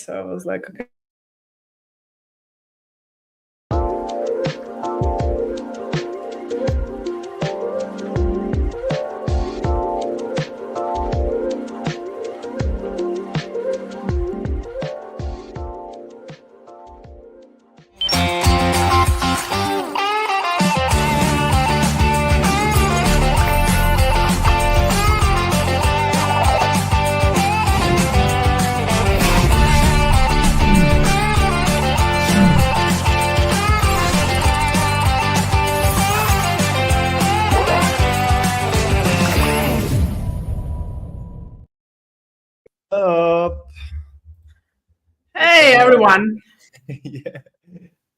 So I was like, okay. Hey everyone. Yeah.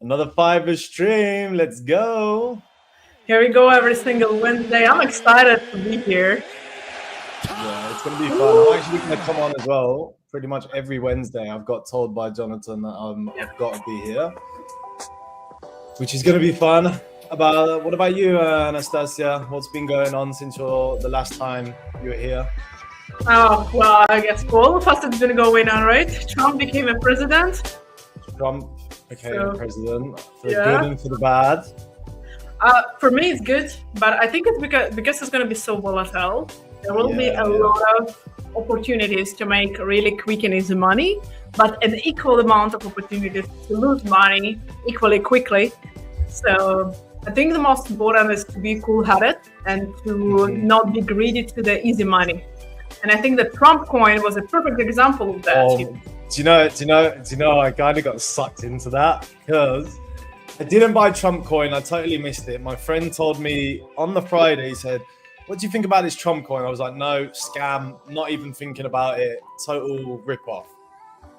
Another 5ers stream. Let's go. Here we go every single Wednesday. I'm excited to be here. Yeah, it's going to be fun. I'm actually going to come on as well. Pretty much every Wednesday, I've got told by Jonathan that I've got to be here, which is going to be fun. What about you, Anastasiia? What's been going on since the last time you were here? Oh, well, I guess for all of us it's been going on, right? Trump became a president. Trump became a president, for the good and for the bad. For me, it's good, but I think it's because it's going to be so volatile. There will be a lot of opportunities to make really quick and easy money, but an equal amount of opportunities to lose money equally quickly. So I think the most important is to be cool-headed and to not be greedy to the easy money. And I think the Trump coin was a perfect example of that. Do you know? I kind of got sucked into that because I didn't buy Trump coin. I totally missed it. My friend told me on the Friday, he said, "What do you think about this Trump coin?" I was like, "No, scam, not even thinking about it, total rip-off."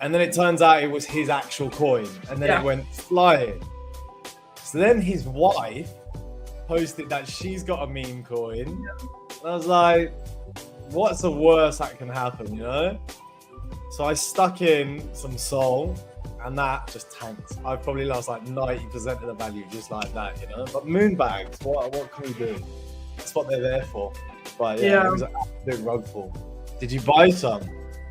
And then it turns out it was his actual coin, and then it went flying. So then his wife posted that she's got a meme coin. And I was like, what's the worst that can happen, you know? So I stuck in some Sol, and that just tanked. I probably lost like 90% of the value just like that, you know? But moonbags, what can we do? That's what they're there for. But it was an absolute rug pull. Did you buy some?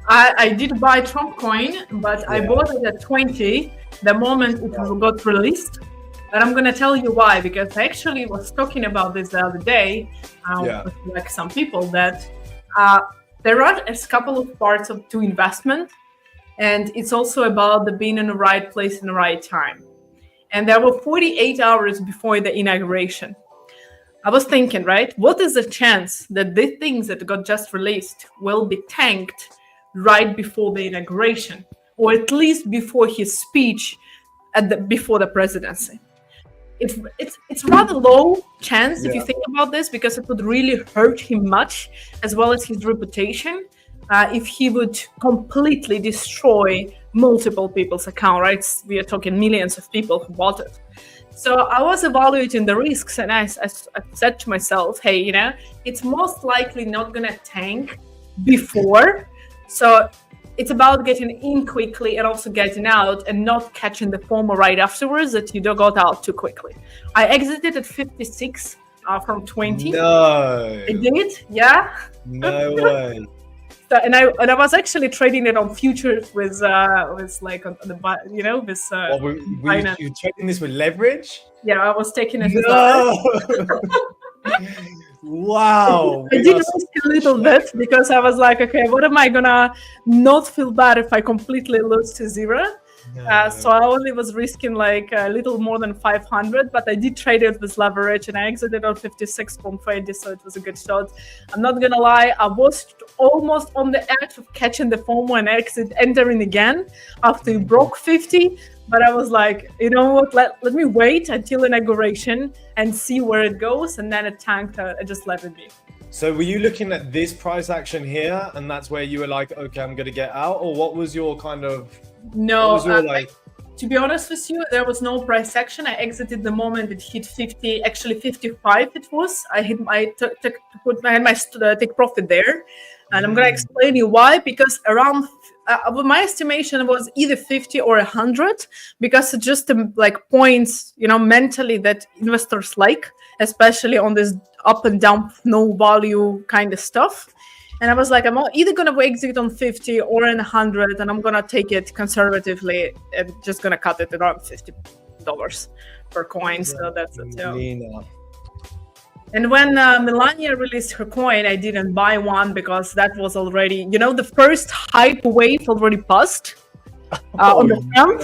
I did buy Trump coin, but I bought it at 20 the moment it got released. And I'm going to tell you why, because I actually was talking about this the other day with like some people that there are a couple of parts to investment, and it's also about the being in the right place in the right time. And there were 48 hours before the inauguration. I was thinking, right, what is the chance that the things that got just released will be tanked right before the inauguration, or at least before his speech before the presidency? It's rather low chance if you think about this, because it would really hurt him much, as well as his reputation, if he would completely destroy multiple people's account, right? We are talking millions of people who bought it. So I was evaluating the risks, and I said to myself, hey, you know, it's most likely not going to tank before. So it's about getting in quickly and also getting out and not catching the FOMO right afterwards that you got out too quickly. I exited at 56 from 20. No. I did, yeah. No way. So, and I was actually trading it on futures with like on the, you know, with were you trading this with leverage? Yeah, I was taking it. Wow. I did risk a little bit, because I was like, okay, what am I gonna not feel bad if I completely lose to zero? So I only was risking like a little more than 500, but I did trade it with leverage, and I exited on 56.20, so it was a good shot. I'm not gonna lie, I was almost on the edge of catching the FOMO and entering again after it broke 50. But I was like, you know what, let me wait until inauguration and see where it goes. And then it tanked, I just let it be. So were you looking at this price action here, and that's where you were like, okay, I'm going to get out? Or what was your kind of... No, to be honest with you, there was no price action. I exited the moment it hit 50, actually 55 it was. I had my take profit there. And I'm going to explain you why, because around... my estimation was either 50 or 100, because it's just like points, you know, mentally that investors like, especially on this up and down, no value kind of stuff. And I was like, I'm either going to exit on 50 or in 100, and I'm going to take it conservatively and just going to cut it around $50 per coin. So that's it. Yeah. And when Melania released her coin, I didn't buy one because that was already, the first hype wave already passed on the front.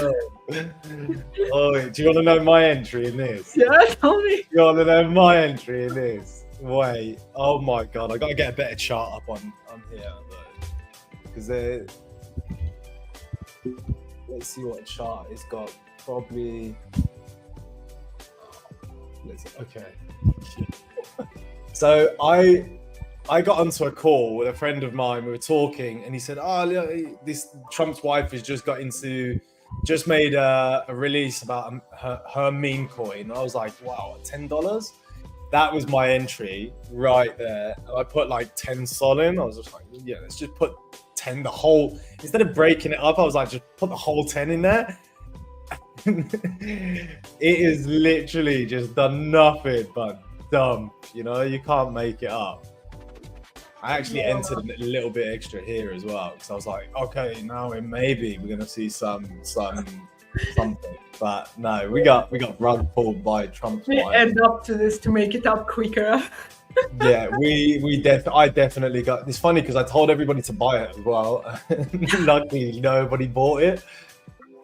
Oh, do you want to know my entry in this? Yeah, tell me. You want to know my entry in this? Wait, oh my god, I gotta get a better chart up on here though, because let's see what chart it's got. Probably. Okay. So I got onto a call with a friend of mine. We were talking, and he said, "Oh, this Trump's wife has just made a release about her meme coin." I was like, "Wow, $10." That was my entry right there. I put like 10 sol in. I was just like, "Yeah, let's just put 10 the whole." Instead of breaking it up, I was like, "Just put the whole 10 in there." It is literally just done nothing but dump. You can't make it up. I actually entered a little bit extra here as well because I was like, okay, now maybe we're gonna see something, but no, we got rug pulled by Trump's wife. We end up to this to make it up quicker. Yeah, I definitely got. It's funny because I told everybody to buy it as well. Luckily, nobody bought it.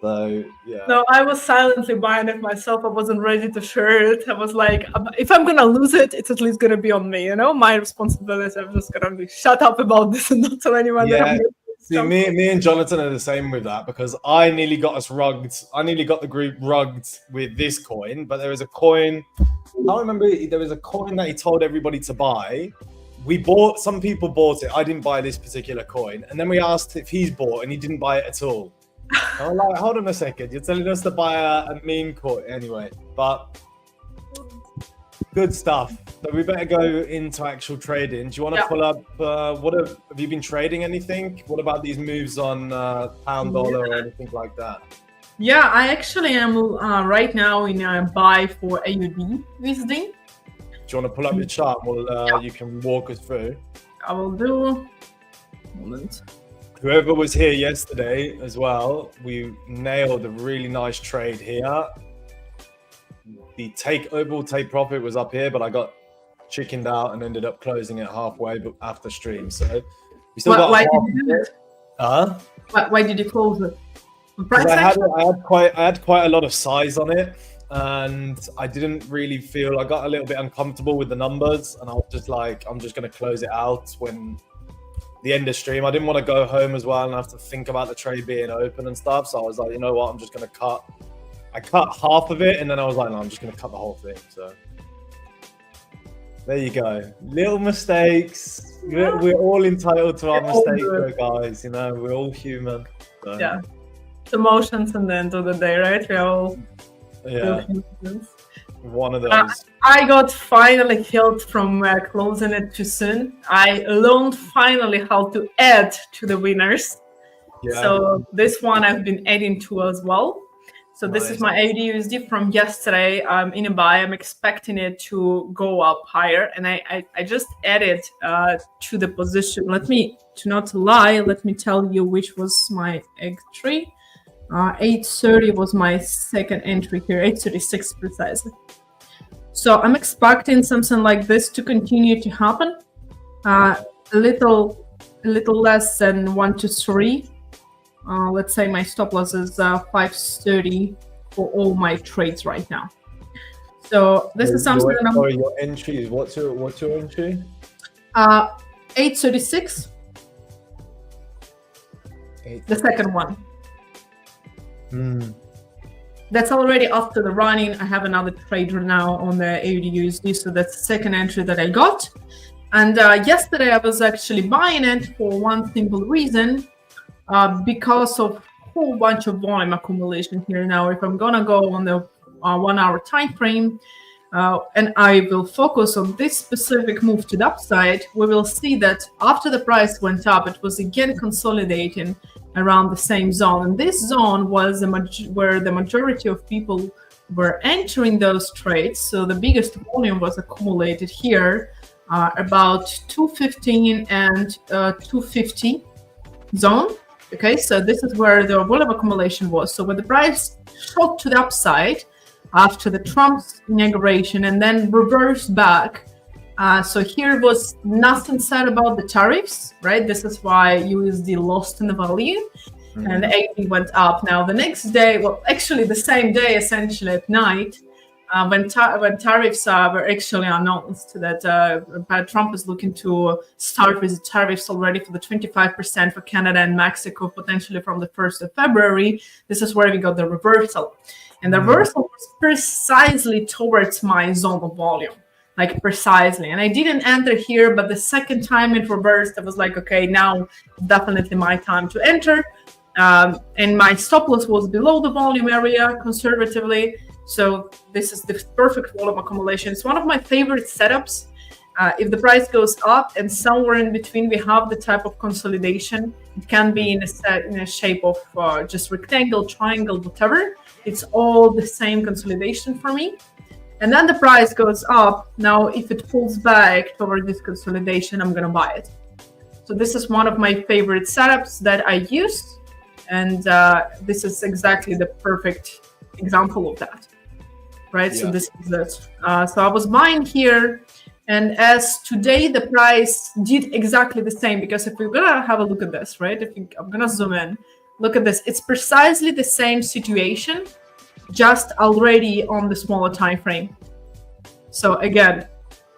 So yeah. No, I was silently buying it myself. I wasn't ready to share it. I was like, if I'm gonna lose it, it's at least gonna be on me. My responsibility. I'm just gonna be shut up about this and not tell anyone. Yeah. See, me and Jonathan are the same with that because I nearly got us rugged. I nearly got the group rugged with this coin, but there was a coin. I don't remember. There was a coin that he told everybody to buy. Some people bought it. I didn't buy this particular coin, and then we asked if he's bought, and he didn't buy it at all. I'm like, hold on a second. You're telling us to buy a meme coin anyway, but good stuff. So we better go into actual trading. Do you want to pull up? Have you been trading anything? What about these moves on pound dollar or anything like that? Yeah, I actually am right now in a buy for AUD USD. Do you want to pull up your chart? Well, you can walk us through. I will do. Moment. Whoever was here yesterday as well, we nailed a really nice trade here. The overall take profit was up here, but I got chickened out and ended up closing it halfway after stream. So we still got. Why did you do it? Huh? Why did you close it? I had quite a lot of size on it, and I didn't really feel. I got a little bit uncomfortable with the numbers, and I was just like, I'm just going to close it out when the end of stream. I didn't want to go home as well and have to think about the trade being open and stuff. So I was like, you know what? I'm just going to cut. I cut half of it, and then I was like, no, I'm just going to cut the whole thing. So there you go. Little mistakes. We're all entitled to our mistakes, though, guys. We're all human. So. Yeah. It's emotions at the end of the day, right? We're all humans. One of those. I got finally healed from closing it too soon. I learned finally how to add to the winners. Yeah. So this one I've been adding to as well. So this is my AUD USD from yesterday. I'm in a buy. I'm expecting it to go up higher. And I just added to the position. To not lie, let me tell you which was my entry. 830 was my second entry here, 836 precisely. So I'm expecting something like this to continue to happen. A little less than 1 to 3. Let's say my stop loss is 530 for all my trades right now. So this is something that I'm. Your entry is what's your entry? 836. The second one. That's already after the running. I have another trade now on the AUD USD, so that's the second entry that I got. And yesterday I was actually buying it for one simple reason, because of a whole bunch of volume accumulation here. Now, if I'm gonna go on the 1 hour time frame, and I will focus on this specific move to the upside, we will see that after the price went up, it was again consolidating around the same zone. And this zone was where the majority of people were entering those trades. So the biggest volume was accumulated here. about 215 and 250 zone. Okay, so this is where the volume accumulation was. So when the price shot to the upside after the Trump's inauguration and then reversed back, so here was nothing said about the tariffs, right? This is why USD lost in the value and the AD went up. Now the next day, well, actually the same day, essentially at night, when tariffs were actually announced that Trump is looking to start with tariffs already for the 25% for Canada and Mexico, potentially from the 1st of February. This is where we got the reversal. And the reversal was precisely towards my zone of volume, like precisely. And I didn't enter here, but the second time it reversed, I was like, okay, now definitely my time to enter. And my stop loss was below the volume area conservatively. So this is the perfect volume accumulation. It's one of my favorite setups. If the price goes up and somewhere in between we have the type of consolidation, it can be in a shape of just rectangle, triangle, whatever. It's all the same consolidation for me. And then the price goes up. Now, if it pulls back toward this consolidation, I'm going to buy it. So this is one of my favorite setups that I use. And this is exactly the perfect example of that. Right, yeah. So this is it. So I was buying here, and as today the price did exactly the same, because if we're gonna have a look at this, right? I'm gonna zoom in, look at this. It's precisely the same situation, just already on the smaller time frame. So again,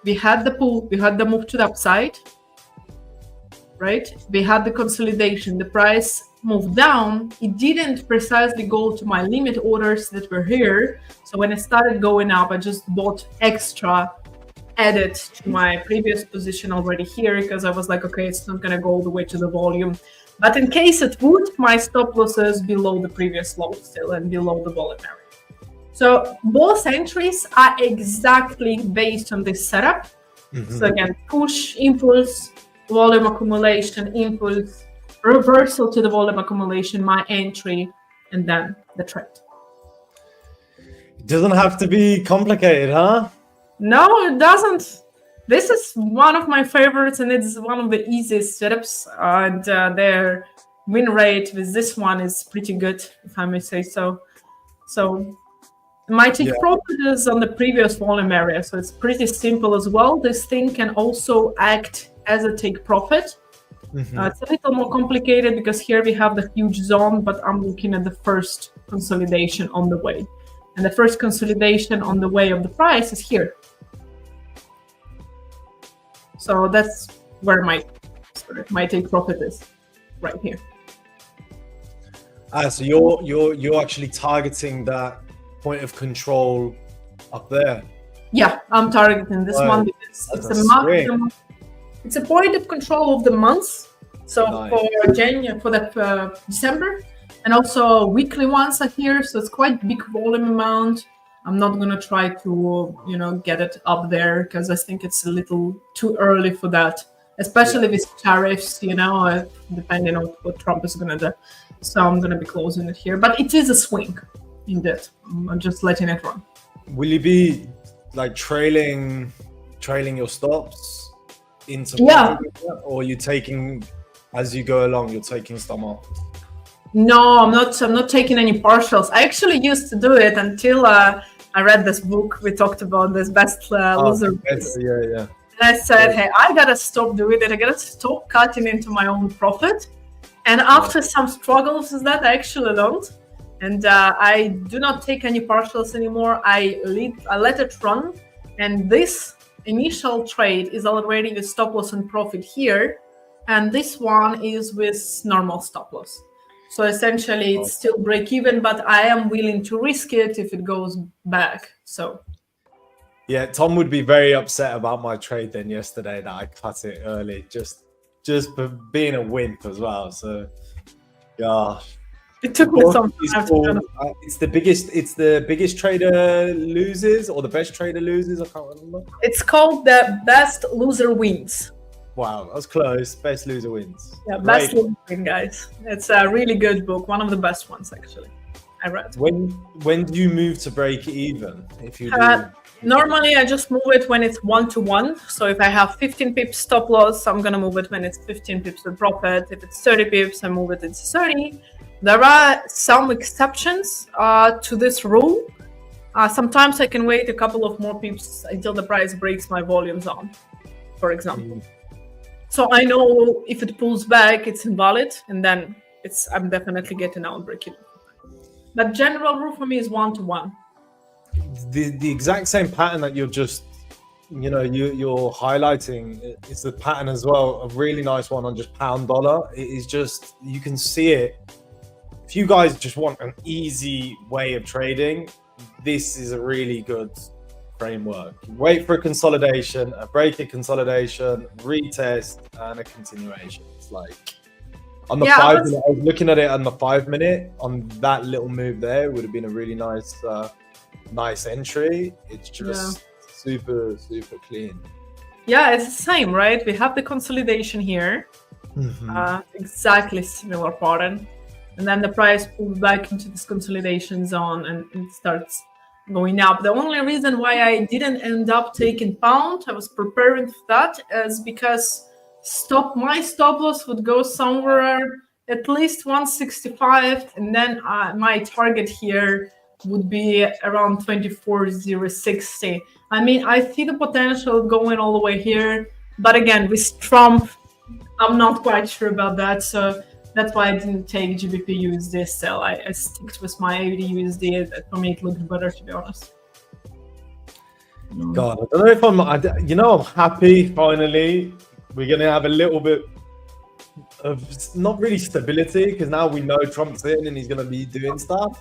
we had the pull, we had the move to the upside, right? We had the consolidation, the price moved down. It didn't precisely go to my limit orders that were here. So when it started going up, I just bought extra, added to my previous position already here, because I was like, okay, it's not going to go all the way to the volume. But in case it would, my stop losses below the previous low still and below the volume area. So both entries are exactly based on this setup. So again, push, impulse, volume accumulation, impulse, reversal to the volume accumulation, my entry, and then the trade. It doesn't have to be complicated, huh? No, it doesn't. This is one of my favorites, and it's one of the easiest setups. And their win rate with this one is pretty good, if I may say so. So my take profit is on the previous volume area, so it's pretty simple as well. This thing can also act as a take profit. It's a little more complicated because here we have the huge zone, but I'm looking at the first consolidation on the way. And the first consolidation on the way of the price is here. So that's where my take profit is, right here. So you're actually targeting that point of control up there. Yeah, I'm targeting this one because it's a month. It's a point of control of the months. So for January, for that December, and also weekly ones are here. So it's quite big volume amount. I'm not gonna try to get it up there because I think it's a little too early for that, especially with tariffs. Depending on what Trump is gonna do. So I'm gonna be closing it here. But it is a swing, indeed. I'm just letting it run. Will you be like trailing your stops into or are you taking as you go along, you're taking some off? No, I'm not taking any partials. I actually used to do it until I read this book we talked about, this best loser. And I said, hey, I gotta stop doing it. I gotta stop cutting into my own profit. And after some struggles with that, I actually learned. And I do not take any partials anymore. I let it run. And this initial trade is already with stop loss and profit here. And this one is with normal stop loss. So essentially it's still break even, but I am willing to risk it if it goes back. So yeah, Tom would be very upset about my trade then yesterday that I cut it early, just for being a wimp as well. So gosh. It took me some time. It's the biggest trader loses or the best trader loses. I can't remember. It's called the Best Loser Wins. Wow, that's close. Best Loser Wins. Yeah, Best Loser Wins, guys. It's a really good book. One of the best ones, actually. I read. When do you move to break even? If you do, normally I just move it when it's 1-to-1. So if I have 15 pips stop loss, I'm gonna move it when it's 15 pips with profit. If it's 30 pips, I move it into 30. There are some exceptions to this rule. Sometimes I can wait a couple of more pips until the price breaks my volume zone, for example. So I know if it pulls back, it's invalid, and then I'm definitely getting out break-even. But general rule for me is 1-to-1. The exact same pattern that you're just, you're highlighting is the pattern as well. A really nice one on just pound dollar. It is just, you can see it. If you guys just want an easy way of trading, this is a really good framework. Wait for a consolidation, a break, a consolidation, retest, and a continuation. It's like on the 5 minute, I was looking at it on the 5 minute, on that little move there, would have been a really nice entry. It's just super clean. Yeah, it's the same, right? We have the consolidation here, exactly similar pattern, and then the price pulls back into this consolidation zone and it starts going up. The only reason why I didn't end up taking pound, I was preparing for that, is because my stop loss would go somewhere at least 165, and then my target here would be around 24,060. I mean, I see the potential going all the way here, but again, with Trump, I'm not quite sure about that. So that's why I didn't take GBP USD still. I sticked with my AUD USD. For me, it looked better, to be honest. God, I don't know if I'm happy finally. We're going to have a little bit of not really stability, because now we know Trump's in and he's going to be doing stuff.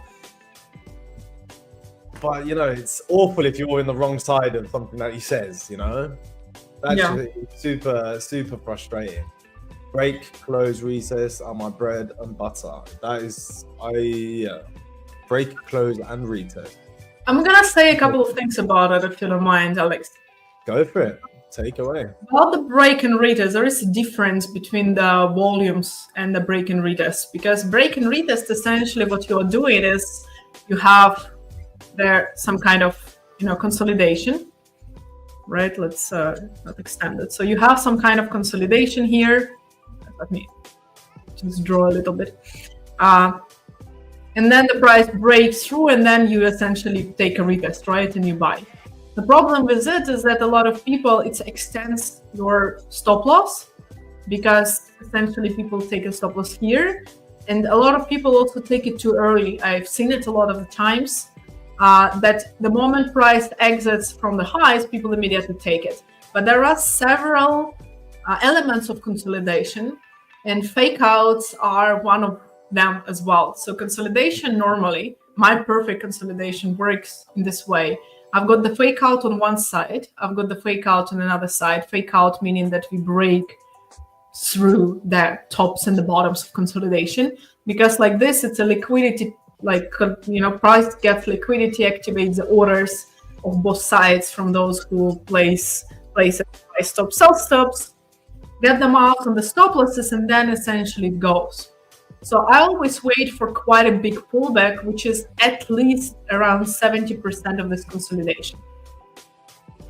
But, it's awful if you're in the wrong side of something that he says, That's super frustrating. Break, close, recess are my bread and butter. That is, break, close, and retest. I'm going to say a couple of things about it, if you don't mind, Alex. Go for it. Take away. About the break and retest, there is a difference between the volumes and the break and retest, because break and retest, essentially what you're doing is you have there some kind of, consolidation, right? Let's not extend it. So you have some kind of consolidation here. Let me just draw a little bit. And then the price breaks through, and then you essentially take a retest, right? And you buy. The problem with it is that a lot of people, it extends your stop loss, because essentially people take a stop loss here. And a lot of people also take it too early. I've seen it a lot of the times that the moment price exits from the highs, people immediately take it. But there are several elements of consolidation, and fake outs are one of them as well. So consolidation, normally, my perfect consolidation works in this way. I've got the fake out on one side, I've got the fake out on another side. Fake out meaning that we break through the tops and the bottoms of consolidation, because like this, it's a liquidity, price gets liquidity, activates the orders of both sides from those who place stop, sell stops, get them out on the stop losses, and then essentially it goes. So I always wait for quite a big pullback, which is at least around 70% of this consolidation.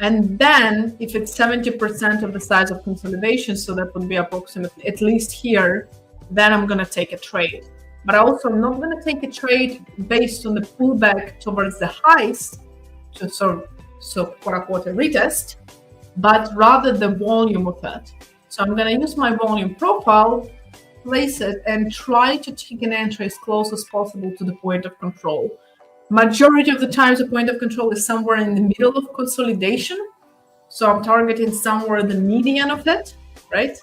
And then if it's 70% of the size of consolidation, so that would be approximately at least here, then I'm going to take a trade. But also I'm not going to take a trade based on the pullback towards the highs, so quote unquote a retest, but rather the volume of it. So I'm going to use my volume profile, place it, and try to take an entry as close as possible to the point of control. Majority of the times, the point of control is somewhere in the middle of consolidation. So I'm targeting somewhere in the median of it, right?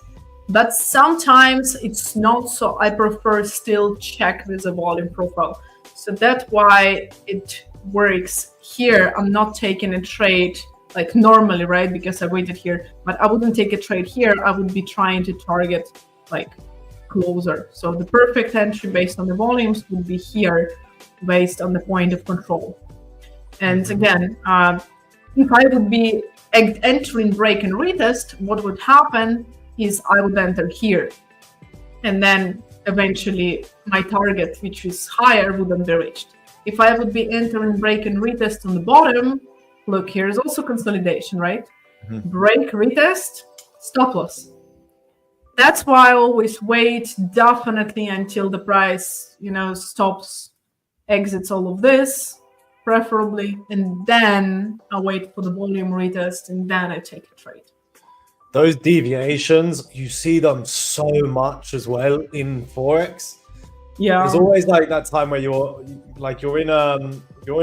But sometimes it's not, so I prefer still check with the volume profile. So that's why it works here. I'm not taking a trade like normally, right? Because I waited here, but I wouldn't take a trade here. I would be trying to target like closer. So the perfect entry based on the volumes would be here based on the point of control. And again, if I would be entering break and retest, what would happen is I would enter here. And then eventually my target, which is higher, wouldn't be reached. if I would be entering break and retest on the bottom, look, here's also consolidation, right? Break, retest, stop loss. That's why I always wait definitely until the price, stops, exits all of this, preferably, and then I wait for the volume retest, and then I take a trade. Those deviations, you see them so much as well in Forex. Yeah, it's always like that time where you're in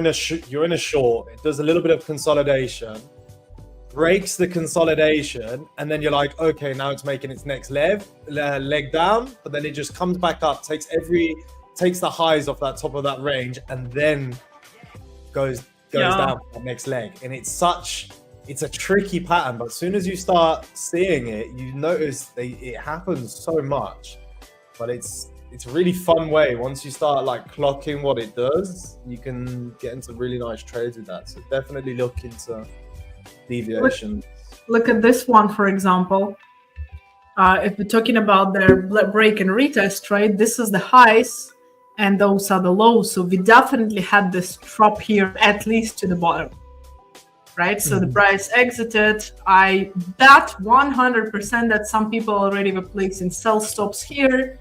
a short. It does a little bit of consolidation, breaks the consolidation, and then you're like, okay, now it's making its next leg down, but then it just comes back up, takes the highs off that top of that range, and then goes down for the next leg. And it's a tricky pattern, but as soon as you start seeing it, you notice it happens so much. But it's a really fun way. Once you start like clocking what it does, you can get into really nice trades with that. So definitely look into deviation. Look at this one, for example. If we're talking about their break and retest trade, this is the highs and those are the lows. So we definitely had this drop here, at least to the bottom, right? So the price exited. I bet 100% that some people already were placing sell stops here.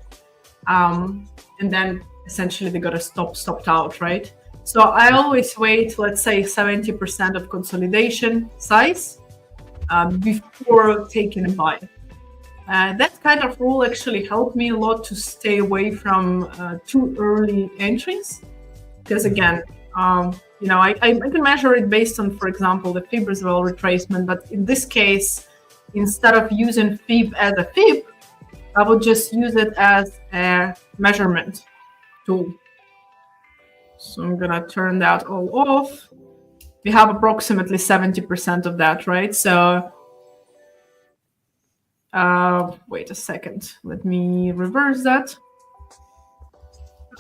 And then essentially they got a stopped out, right? So I always wait, let's say 70% of consolidation size before taking a buy. That kind of rule actually helped me a lot to stay away from too early entries. Because again, I can measure it based on, for example, the fib as well retracement. But in this case, instead of using fib as a fib, I would just use it as a measurement tool. So I'm gonna turn that all off. We have approximately 70% of that, right? So wait a second. Let me reverse that.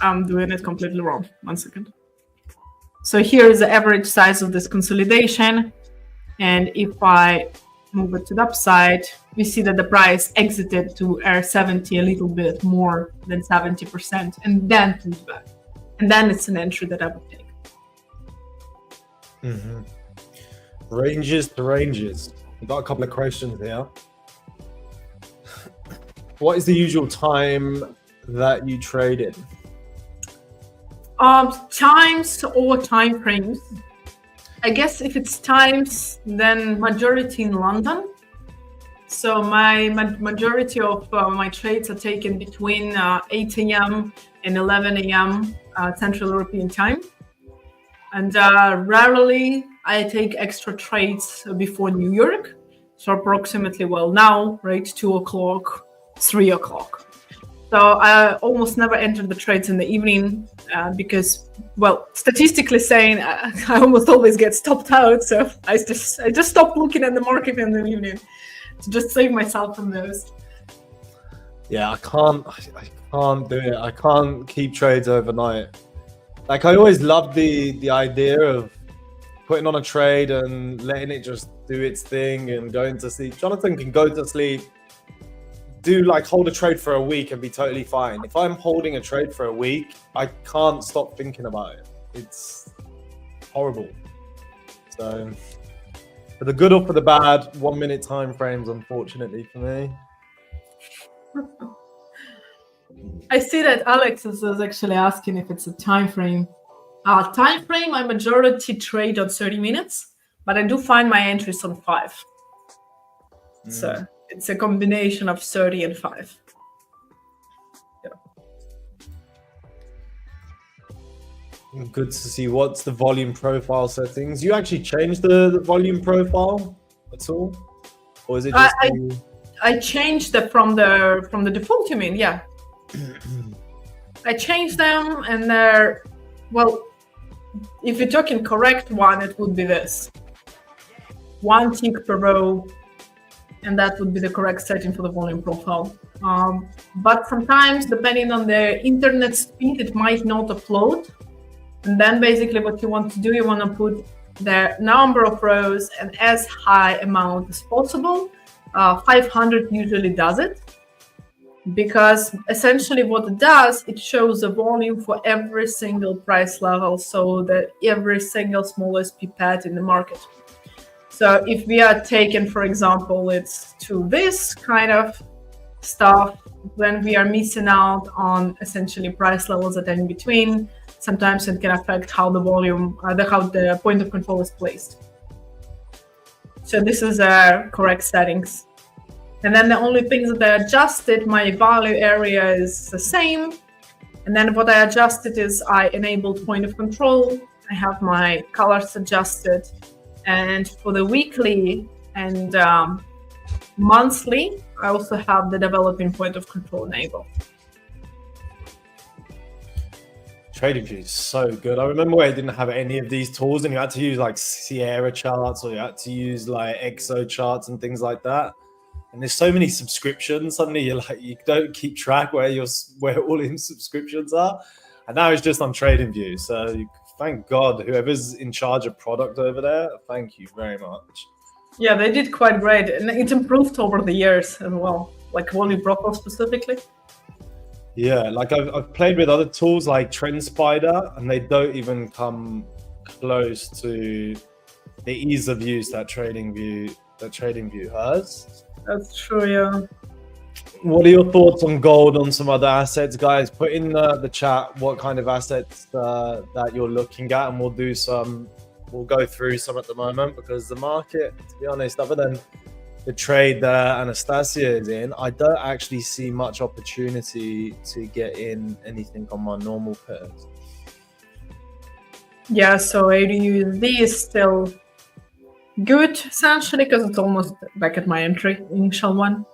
I'm doing it completely wrong. 1 second. So here is the average size of this consolidation. And if I move it to the upside, we see that the price exited to R70 a little bit more than 70% and then comes back. And then it's an entry that I would take. Ranges to ranges. We've got a couple of questions here. What is the usual time that you trade in? Times or time frames. I guess if it's times, then majority in London. So my majority of my trades are taken between 8 a.m. and 11 a.m. Central European time. And rarely I take extra trades before New York. So approximately, now, right, 2 o'clock, 3 o'clock. So I almost never enter the trades in the evening because, statistically saying, I almost always get stopped out. So I just stop looking at the market in the evening to just save myself from those. Yeah, I can't do it. I can't keep trades overnight. Like, I always loved the idea of putting on a trade and letting it just do its thing and going to sleep. Jonathan can go to sleep, hold a trade for a week and be totally fine. If I'm holding a trade for a week, I can't stop thinking about it. It's horrible. So for the good or for the bad, 1 minute time frames, unfortunately for me. I see that Alex is actually asking if it's a time frame. Time frame, I majority trade on 30 minutes, but I do find my entries on 5. So it's a combination of 30 and 5. Yeah. Good to see. What's the volume profile settings? You actually changed the volume profile at all? Or is it just I changed that from the default, you mean? Yeah. I changed them and they're, if you're talking correct one, it would be this. 1 tick per row, and that would be the correct setting for the volume profile. But sometimes, depending on the internet speed, it might not upload. And then basically what you want to do, you want to put the number of rows and as high amount as possible. 500 usually does it. because essentially what it does, it shows the volume for every single price level, so that every single smallest pipette in the market. So if we are taking, for example, it's to this kind of stuff, then we are missing out on essentially price levels that are in between. Sometimes it can affect how the volume, how the point of control is placed. So this is correct settings. And then the only things that I adjusted, my value area is the same. And then what I adjusted is I enabled point of control. I have my colors adjusted. And for the weekly and monthly, I also have the developing point of control enabled. TradingView is so good. I remember where I didn't have any of these tools and you had to use like Sierra charts or you had to use like Exo charts and things like that. And there's so many subscriptions. Suddenly you're like, you don't keep track where all in subscriptions are. And now it's just on TradingView. So thank God, whoever's in charge of product over there, thank you very much. Yeah, they did quite great. And it's improved over the years as well, like Wally Brockle specifically. Yeah, like I've played with other tools like TrendSpider, and they don't even come close to the ease of use that TradingView has. That's true, yeah. What are your thoughts on gold, on some other assets, guys? Put in the chat what kind of assets that you're looking at, and we'll go through some at the moment, because the market, to be honest, other than the trade that Anastasiia is in, I don't actually see much opportunity to get in anything on my normal pairs. Yeah, so AUD is still good, essentially, because it's almost back at my initial one.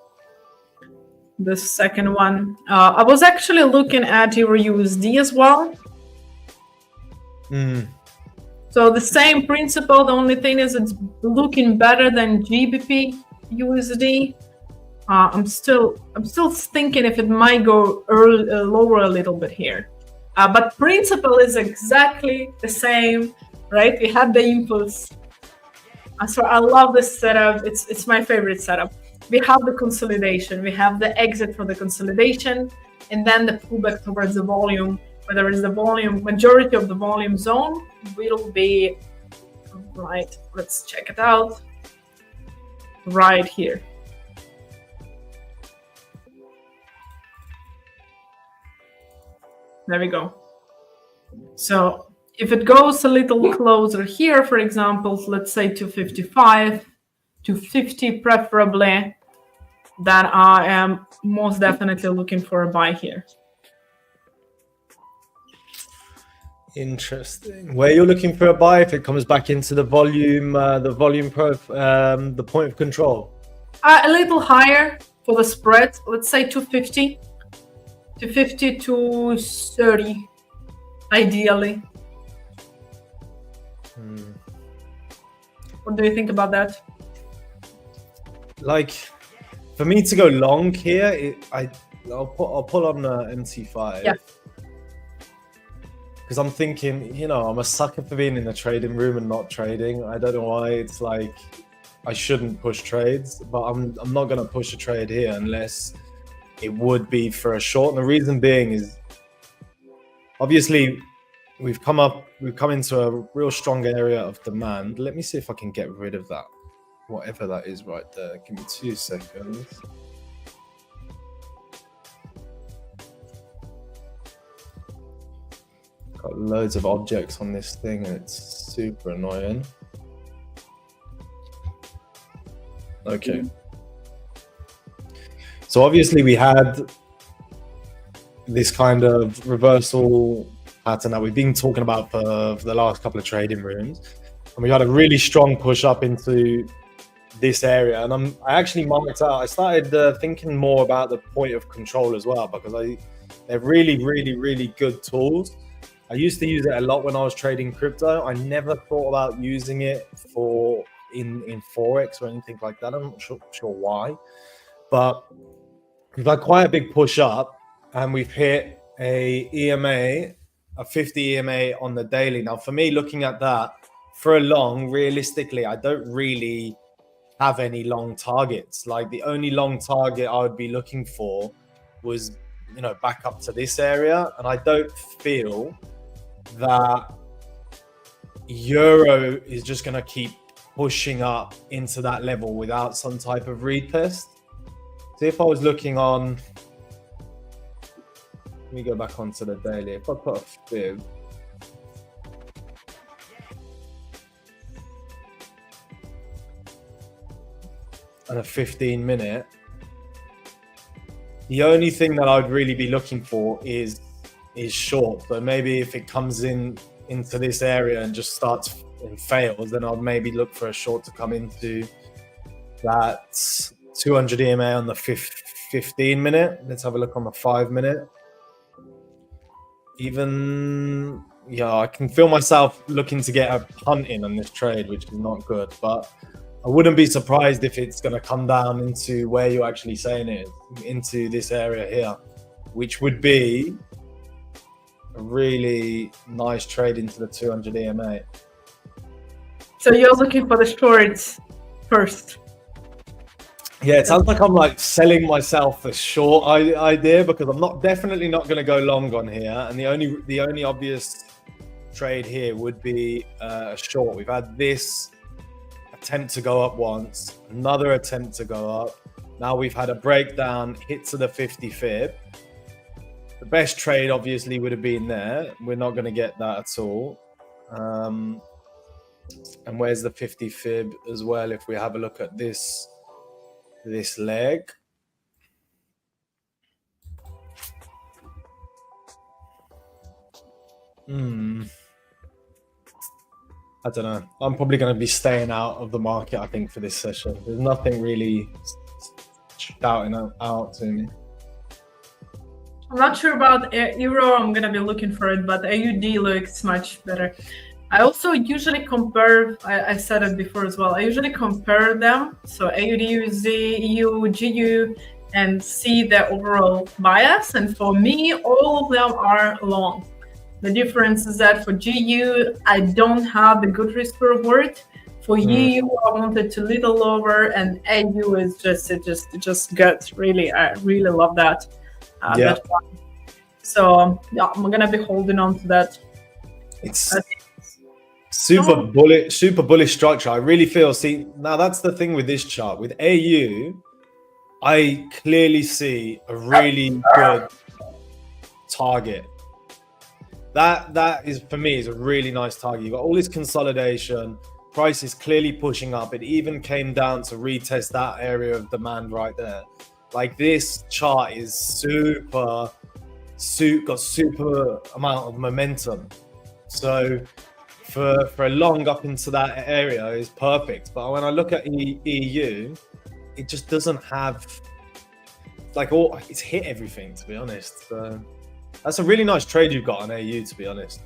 The second one. I was actually looking at EURUSD as well. So the same principle, the only thing is it's looking better than GBP USD. I'm still thinking if it might go lower a little bit here. But principle is exactly the same, right? We have the impulse. So I love this setup. It's my favorite setup. We have the consolidation. We have the exit from the consolidation, and then the pullback towards the volume. Whether it's the volume, majority of the volume zone will be right. Let's check it out. Right here. There we go. So if it goes a little closer here, for example, let's say 255, 250 preferably, then I am most definitely looking for a buy here. Interesting. Where you're looking for a buy if it comes back into the volume the point of control? A little higher for the spread. Let's say 250, 250 to 30, ideally. What do you think about that? Like, for me to go long here, I'll pull on MT5. Yeah. Because I'm thinking, I'm a sucker for being in the trading room and not trading. I don't know why. It's like I shouldn't push trades, but I'm not going to push a trade here unless it would be for a short. And the reason being is obviously we've come into a real strong area of demand. Let me see if I can get rid of that, whatever that is right there. Give me 2 seconds. Got loads of objects on this thing and it's super annoying. Okay. So obviously we had this kind of reversal pattern that we've been talking about for the last couple of trading rooms. And we had a really strong push up into this area. And I actually marked out, I started thinking more about the point of control as well, because they're really, really, really good tools. I used to use it a lot when I was trading crypto. I never thought about using it in Forex or anything like that. I'm not sure why, but we've had quite a big push up and we've hit a 50 EMA on the daily. Now for me, looking at that for a long, realistically, I don't really have any long targets. Like the only long target I would be looking for was, you know, back up to this area, and I don't feel that euro is just going to keep pushing up into that level without some type of retest. So if I was looking on, let me go back onto the daily. If I put a fib, and a 15-minute, the only thing that I'd really be looking for is short. So maybe if it comes into this area and just starts and fails, then I'll maybe look for a short to come into that 200 EMA on the 15-minute. Let's have a look on the 5-minute. Even, yeah, I can feel myself looking to get a punt in on this trade, which is not good, but I wouldn't be surprised if it's going to come down into where you're actually saying it is, into this area here, which would be a really nice trade into the 200 EMA. So you're looking for the shorts first. Yeah, it sounds like I'm like selling myself a short idea, because I'm definitely not going to go long on here. And the only obvious trade here would be a short. We've had this attempt to go up once, another attempt to go up. Now we've had a breakdown, hit to the 50 fib. The best trade obviously would have been there. We're not going to get that at all. And where's the 50 fib as well? If we have a look at this leg. I don't know. I'm probably going to be staying out of the market, I think, for this session. There's nothing really shouting out to me. I'm not sure about euro. I'm going to be looking for it, but AUD looks much better. I also usually compare, I said it before as well, I usually compare them. So AUD, USD, EU, GU, and see the overall bias. And for me, all of them are long. The difference is that for GU, I don't have the good risk reward. For EU, I want it a little lower, and AU is just good. Really, I really love that. That one. So yeah, I'm gonna be holding on to that. It's super bullish structure. I really feel. See, now that's the thing with this chart. With AU, I clearly see a really good target. That is, for me, is a really nice target. You've got all this consolidation, price is clearly pushing up. It even came down to retest that area of demand right there. Like, this chart is got super amount of momentum. So for a long up into that area is perfect. But when I look at EU, it just doesn't have, like, it's hit everything, to be honest. So that's a really nice trade you've got on AU, to be honest.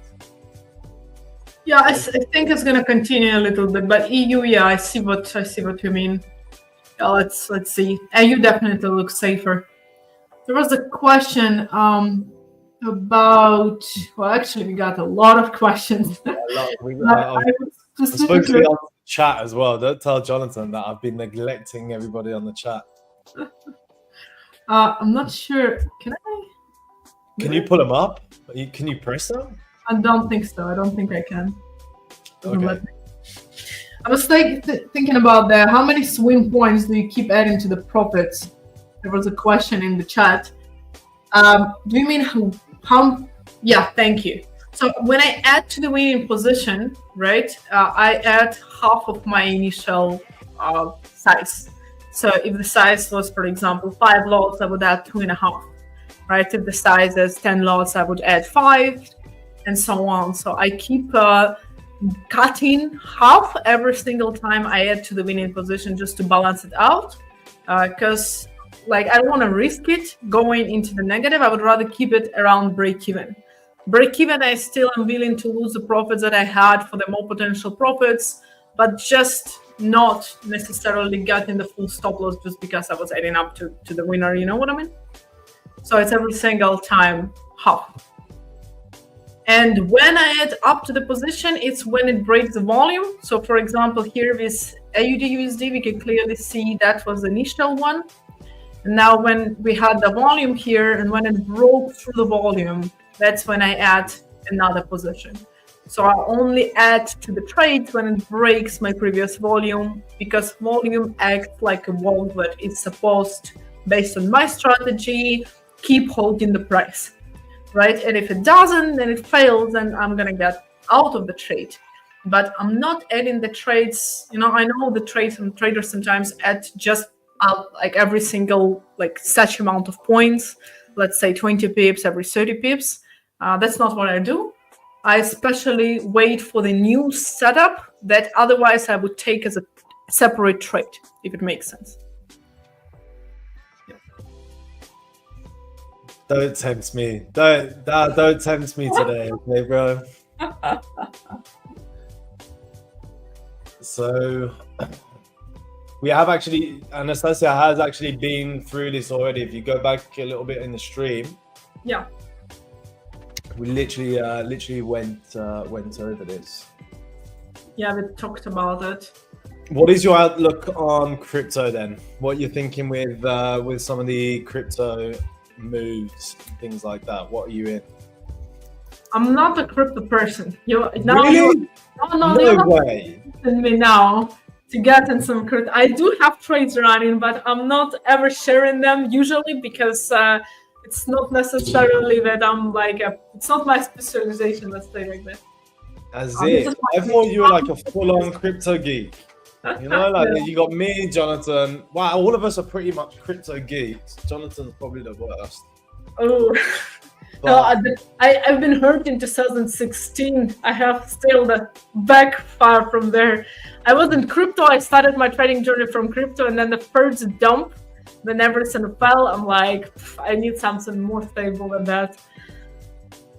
Yeah, I think it's going to continue a little bit, but EU, yeah, I see what you mean. Yeah, let's see. AU definitely looks safer. There was a question about. Well, actually, we got a lot of questions. I'm supposed to be on the chat as well. Don't tell Jonathan that I've been neglecting everybody on the chat. I'm not sure. Can you pull them up? Can you press them? I don't think so. I don't think I can. Okay. I was thinking about that. How many swing points do you keep adding to the profits? There was a question in the chat. Do you mean how? Yeah, thank you. So when I add to the winning position, right, I add half of my initial size. So if the size was, for example, 5 lots, I would add 2.5. Right? If the size is 10 lots, I would add 5, and so on. So I keep cutting half every single time I add to the winning position, just to balance it out. Because like, I don't want to risk it going into the negative. I would rather keep it around break even. Break even, I still am willing to lose the profits that I had for the more potential profits, but just not necessarily getting the full stop loss just because I was adding up to the winner. You know what I mean? So it's every single time half. And when I add up to the position, it's when it breaks the volume. So for example, here with AUD USD, we can clearly see that was the initial one. And now when we had the volume here and when it broke through the volume, that's when I add another position. So I only add to the trade when it breaks my previous volume, because volume acts like a wall that is supposed, based on my strategy, keep holding the price, right? And if it doesn't, then it fails, then I'm gonna get out of the trade. But I'm not adding the trades. I know the trades and traders sometimes add just like every single like such amount of points, let's say 20 pips every 30 pips. That's not what I do. I especially wait for the new setup that otherwise I would take as a separate trade, if it makes sense. Don't tempt me. Don't tempt me today, okay, bro? So we have actually, Anastasiia has actually been through this already. If you go back a little bit in the stream, yeah, we literally went over this. Yeah, we talked about it. What is your outlook on crypto then? What you're thinking with some of the crypto moves, things like that? What are you in? I'm not a crypto person. Really? No way. Me now to get in some crypto. I do have trades running, but I'm not ever sharing them usually because it's not necessarily that I'm like it's not my specialization. Let's say like that. I thought you were like a full-on crypto geek. Like you got me, Jonathan. Wow, all of us are pretty much crypto geeks. Jonathan's probably the worst. Oh. No, I've been hurt in 2016. I have still the back far from there. I was in crypto. I started my trading journey from crypto, and then the first dump, when everything fell, I'm like, I need something more stable than that.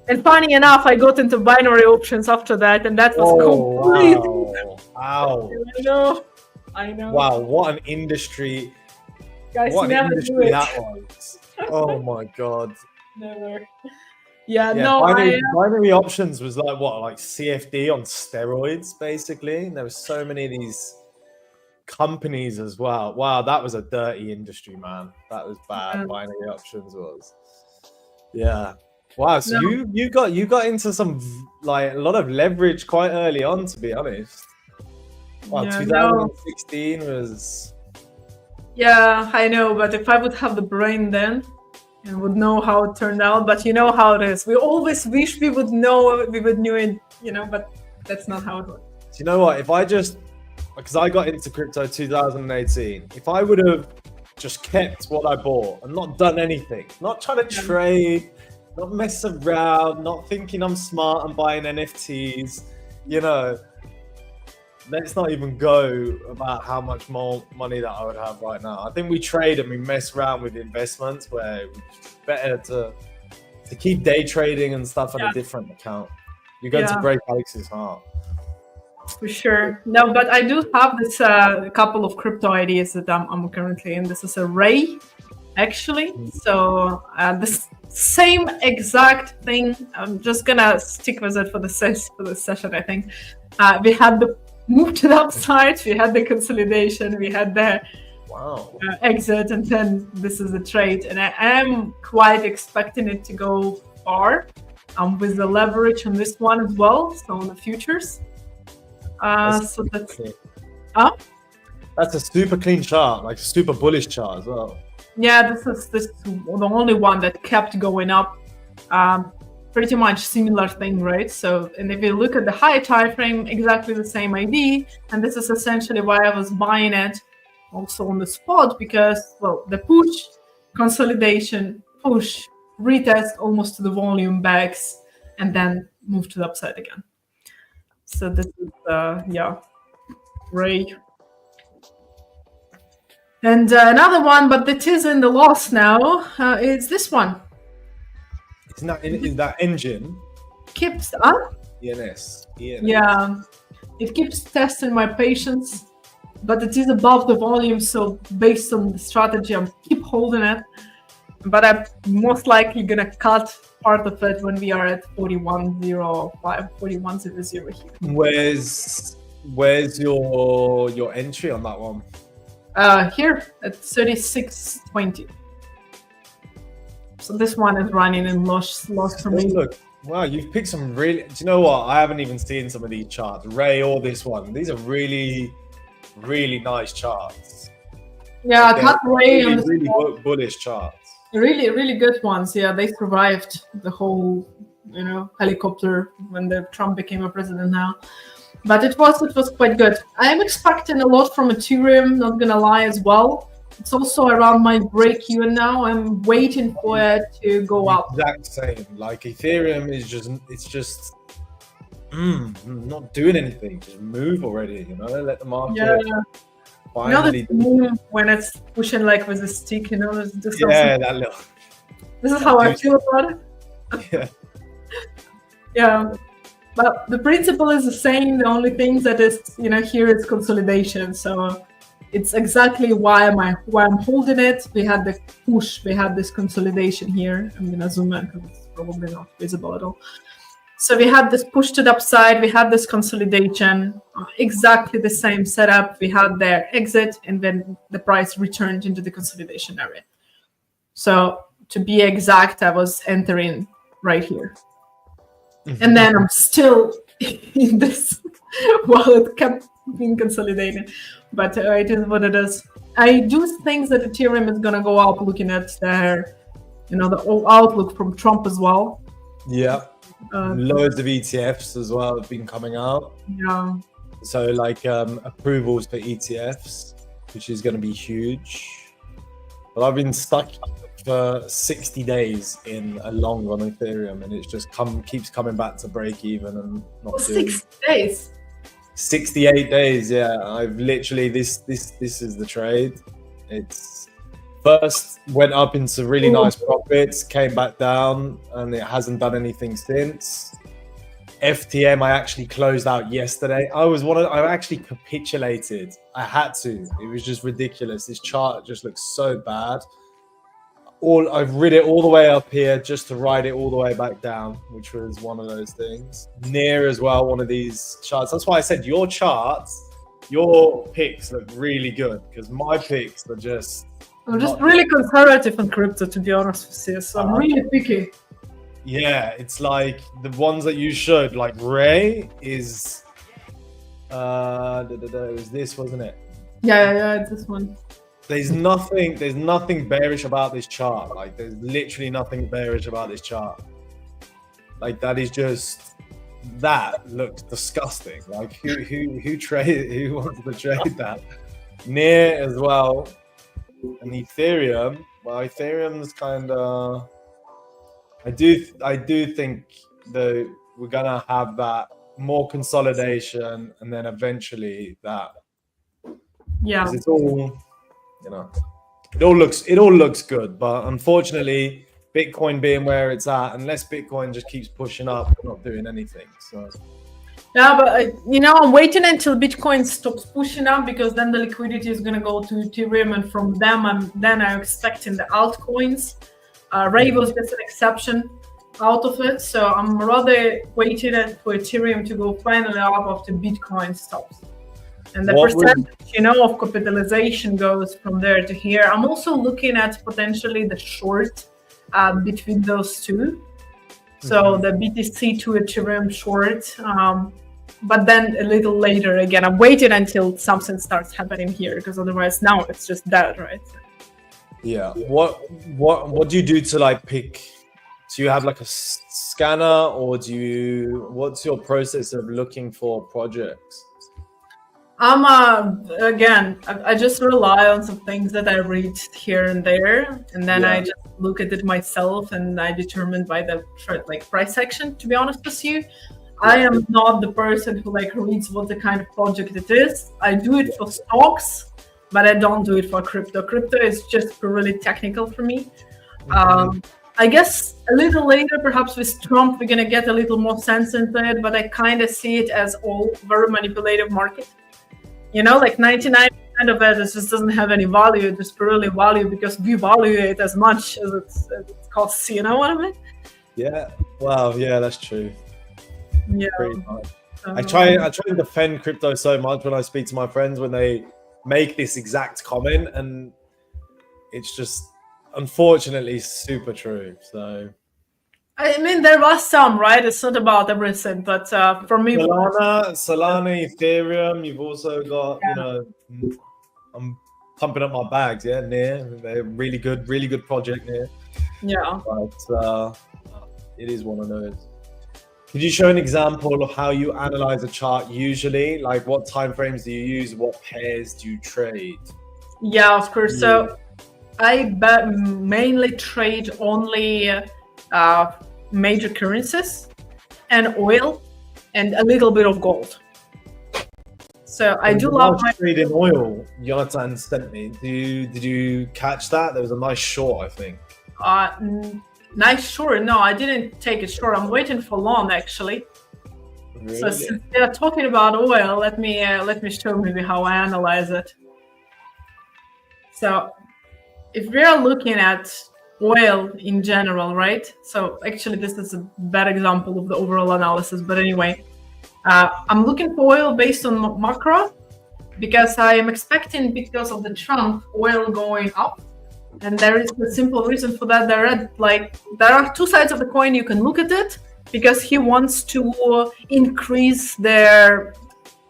And funny enough, I got into binary options after that, and that was completely. Wow. I know. Wow, what an industry! Guys, what never an industry do it. that was! Oh my god. Never. Binary options was like what, like CFD on steroids, basically. There were so many of these companies as well. Wow, that was a dirty industry, man. That was bad. Binary options was. Yeah. Wow. So you got into some like a lot of leverage quite early on, to be honest. Wow, 2016 was. Yeah, I know, but if I would have the brain then and would know how it turned out, but you know how it is. We always wish we would know it, but that's not how it works. Do you know what? Because I got into crypto 2018, if I would have just kept what I bought and not done anything, not trying to trade, not mess around, not thinking I'm smart and buying NFTs, let's not even go about how much more money that I would have right now. I think we trade and we mess around with investments where it's better to keep day trading and stuff on a different account. You're going to break Alex's heart. For sure. No, but I do have this couple of crypto ideas that I'm currently in. This is a Ray, actually. So this same exact thing. I'm just gonna stick with it for the session. I think we had the move to the upside, we had the consolidation, we had the exit, and then this is a trade. And I am quite expecting it to go far with the leverage on this one as well, so on the futures. So that's that's a super clean chart, like a super bullish chart as well. Yeah, this is the only one that kept going up. Pretty much similar thing, right? So, and if you look at the high time frame, exactly the same idea. And this is essentially why I was buying it also on the spot, because, the push, consolidation, push, retest almost to the volume backs, and then move to the upside again. So this is, Ray. And another one, but it is in the loss now, is this one. Is that engine? Keeps up. ENS. Yeah, it keeps testing my patience, but it is above the volume. So based on the strategy, I'm keep holding it. But I'm most likely gonna cut part of it when we are at 41.05, 41.00 here. Where's your entry on that one? Here at 36.20. So this one is running in loss for me. Look, wow, you've picked some really. Do you know what? I haven't even seen some of these charts, Ray or this one. These are really, really nice charts. Yeah, I cut Ray on really, really bullish charts. Really, really good ones. Yeah, they survived the whole, helicopter when Trump became a president now. But it was quite good. I am expecting a lot from Ethereum, not gonna lie as well. It's also around my break even now. I'm waiting for it to go up. Exact same. Like Ethereum is just not doing anything. Just move already, let the market. Yeah. Finally when it's pushing like with a stick, this is how I feel about it. Yeah. Yeah. But the principle is the same. The only thing that is, here is consolidation. So it's exactly why I'm holding it. We had the push, we had this consolidation here. I'm gonna zoom in because it's probably not visible at all. So we had this push to the upside, we had this consolidation, exactly the same setup. We had their exit, and then the price returned into the consolidation area. So to be exact, I was entering right here. And then I'm still in this while it kept being consolidated. But it is what it is. I do think that Ethereum is going to go up, looking at their, the outlook from Trump as well. Yeah. Loads of ETFs as well have been coming out. Yeah. So like approvals for ETFs, which is going to be huge. But I've been stuck for 60 days in a long on Ethereum, and it's just keeps coming back to break even and not 60 days. 68 days. Yeah, I've literally this is the trade. It's first went up into really nice profits, came back down, and it hasn't done anything since. FTM I actually closed out yesterday. I actually capitulated. I had to. It was just ridiculous. This chart just looks so bad. I've rid it all the way up here just to ride it all the way back down, which was one of those things. Near as well, one of these charts. That's why I said your charts, your picks look really good, because my picks are just... I'm just really conservative on crypto, to be honest with you. So I'm really picky. Yeah, it's like the ones that you showed, like Ray is... it was this, wasn't it? Yeah, it's this one. There's nothing bearish about this chart. Like there's literally nothing bearish about this chart. Like that is just, that looks disgusting. Like who wants to trade that? Near as well. And Ethereum, well, Ethereum's kind of, I do think that we're gonna have that more consolidation, and then eventually that. Yeah. It's all, it all looks good, but unfortunately, Bitcoin being where it's at, unless Bitcoin just keeps pushing up, not doing anything. So. Yeah, but I'm waiting until Bitcoin stops pushing up, because then the liquidity is going to go to Ethereum, and from them, I'm expecting the altcoins. Ray was just an exception out of it, so I'm rather waiting for Ethereum to go finally up after Bitcoin stops. And the percentage, of capitalization goes from there to here. I'm also looking at potentially the short between those two. So the BTC to Ethereum short, but then a little later again. I'm waiting until something starts happening here, because otherwise now it's just dead, right? Yeah. What do you do to like pick? Do you have like a scanner, or what's your process of looking for projects? I just rely on some things that I read here and there, and then I just look at it myself, and I determine by the price action. To be honest with you, I am not the person who reads what the kind of project it is. I do it for stocks, but I don't do it for crypto. Crypto is just really technical for me. I guess a little later, perhaps with Trump, we're gonna get a little more sense into it, but I kind of see it as all very manipulative market. 99% of it just doesn't have any value. It's just purely value because we value it as much as it costs. You know what I mean? Yeah. Wow. Yeah, that's true. Yeah. I try and defend crypto so much when I speak to my friends, when they make this exact comment, and it's just unfortunately super true. So I mean, there was some, right? It's not about everything, but for me, Solana, Ethereum. You've also got, I'm pumping up my bags. Yeah, Near, they're really good project Near. Yeah. But it is one of those. Could you show an example of how you analyze a chart usually? Like, what time frames do you use? What pairs do you trade? Yeah, of course. So I mainly trade only major currencies and oil and a little bit of gold. So I do love my trade in oil. Jonathan sent me. Did you catch that? There was a nice short, I think. Nice short. No, I didn't take it short. I'm waiting for long actually. Really? So since they're talking about oil, let me show maybe how I analyze it. So if we are looking at oil in general, right? So actually this is a bad example of the overall analysis, but anyway, I'm looking for oil based on macro because I am expecting, because of the Trump, oil going up. And there is a simple reason for that. There are two sides of the coin. You can look at it because he wants to increase their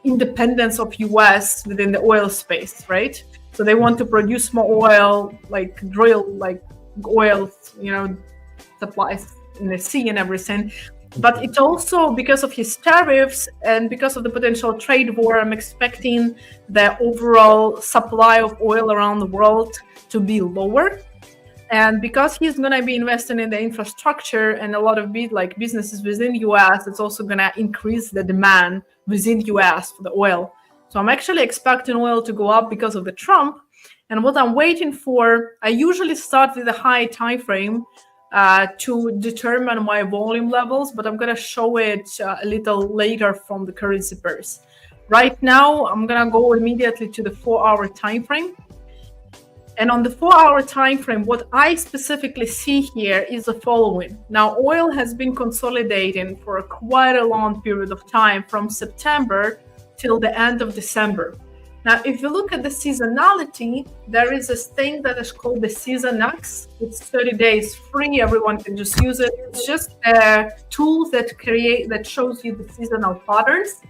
independence of US within the oil space, right? So they want to produce more oil, like drill, like oil, supplies in the sea and everything. But it's also because of his tariffs and because of the potential trade war, I'm expecting the overall supply of oil around the world to be lower. And because he's going to be investing in the infrastructure and a lot of businesses within US, it's also going to increase the demand within US for the oil. So I'm actually expecting oil to go up because of the Trump. And what I'm waiting for, I usually start with a high time frame to determine my volume levels, but I'm going to show it a little later from the currency pairs. Right now, I'm going to go immediately to the 4-hour time frame. And on the 4-hour time frame, what I specifically see here is the following. Now, oil has been consolidating for quite a long period of time, from September till the end of December. Now, if you look at the seasonality, there is this thing that is called the SeasonX. It's 30 days free. Everyone can just use it. It's just a tool that shows you the seasonal patterns.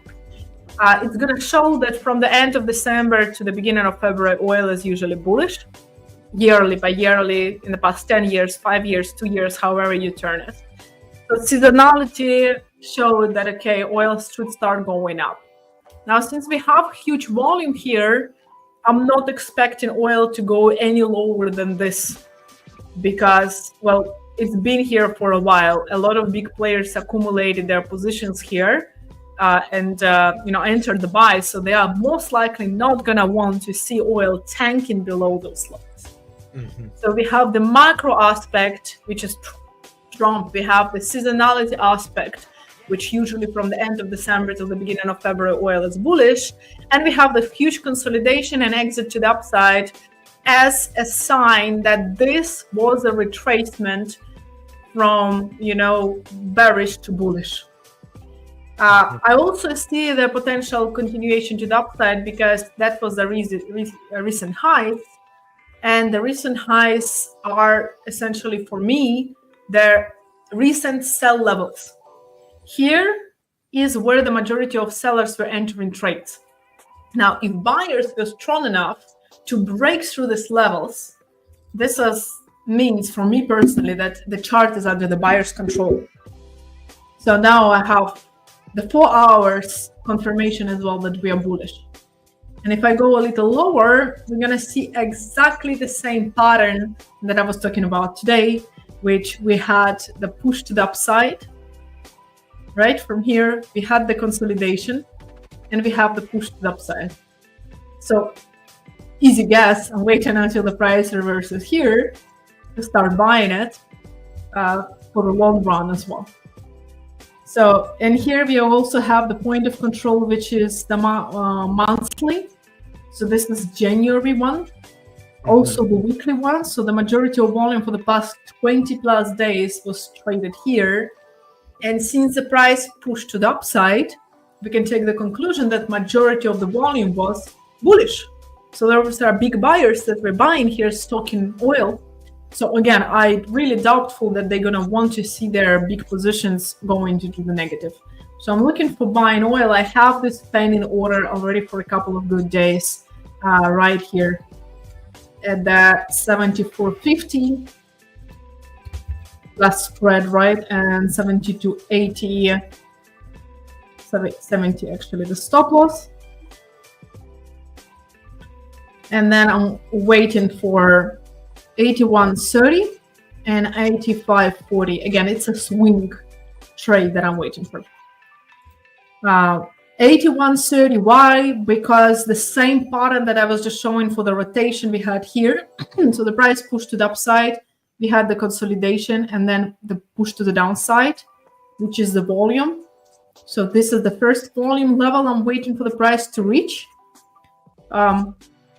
It's going to show that from the end of December to the beginning of February, oil is usually bullish, yearly by yearly, in the past 10 years, 5 years, 2 years, however you turn it. So seasonality showed that, okay, oil should start going up. Now, since we have huge volume here, I'm not expecting oil to go any lower than this because, well, it's been here for a while. A lot of big players accumulated their positions here and entered the buy. So they are most likely not going to want to see oil tanking below those levels. Mm-hmm. So we have the macro aspect, which is Trump. We have the seasonality aspect, which usually from the end of December to the beginning of February, oil is bullish. And we have the huge consolidation and exit to the upside as a sign that this was a retracement from, bearish to bullish. I also see the potential continuation to the upside because that was the recent highs. And the recent highs are essentially, for me, their recent sell levels. Here is where the majority of sellers were entering trades. Now, if buyers were strong enough to break through these levels, this means for me personally that the chart is under the buyer's control. So now I have the 4 hours confirmation as well that we are bullish. And if I go a little lower, we're going to see exactly the same pattern that I was talking about today, which we had the push to the upside. Right from here, we had the consolidation and we have the push to the upside. So easy guess, I'm waiting until the price reverses here to start buying it for the long run as well. So, and here we also have the point of control, which is the monthly. So this is January one, also the weekly one. So the majority of volume for the past 20 plus days was traded here. And since the price pushed to the upside, we can take the conclusion that majority of the volume was bullish. So there are big buyers that were buying here, stocking oil. So again, I really doubtful that they're gonna want to see their big positions going into the negative. So I'm looking for buying oil. I have this pen in order already for a couple of good days, right here at that 74.50 plus spread, right, and 72.80, 70 actually the stop loss. And then I'm waiting for 81.30 and 85.40. Again, it's a swing trade that I'm waiting for. 81.30, why? Because the same pattern that I was just showing for the rotation we had here. So the price pushed to the upside, we had the consolidation, and then the push to the downside, which is the volume. So this is the first volume level I'm waiting for the price to reach.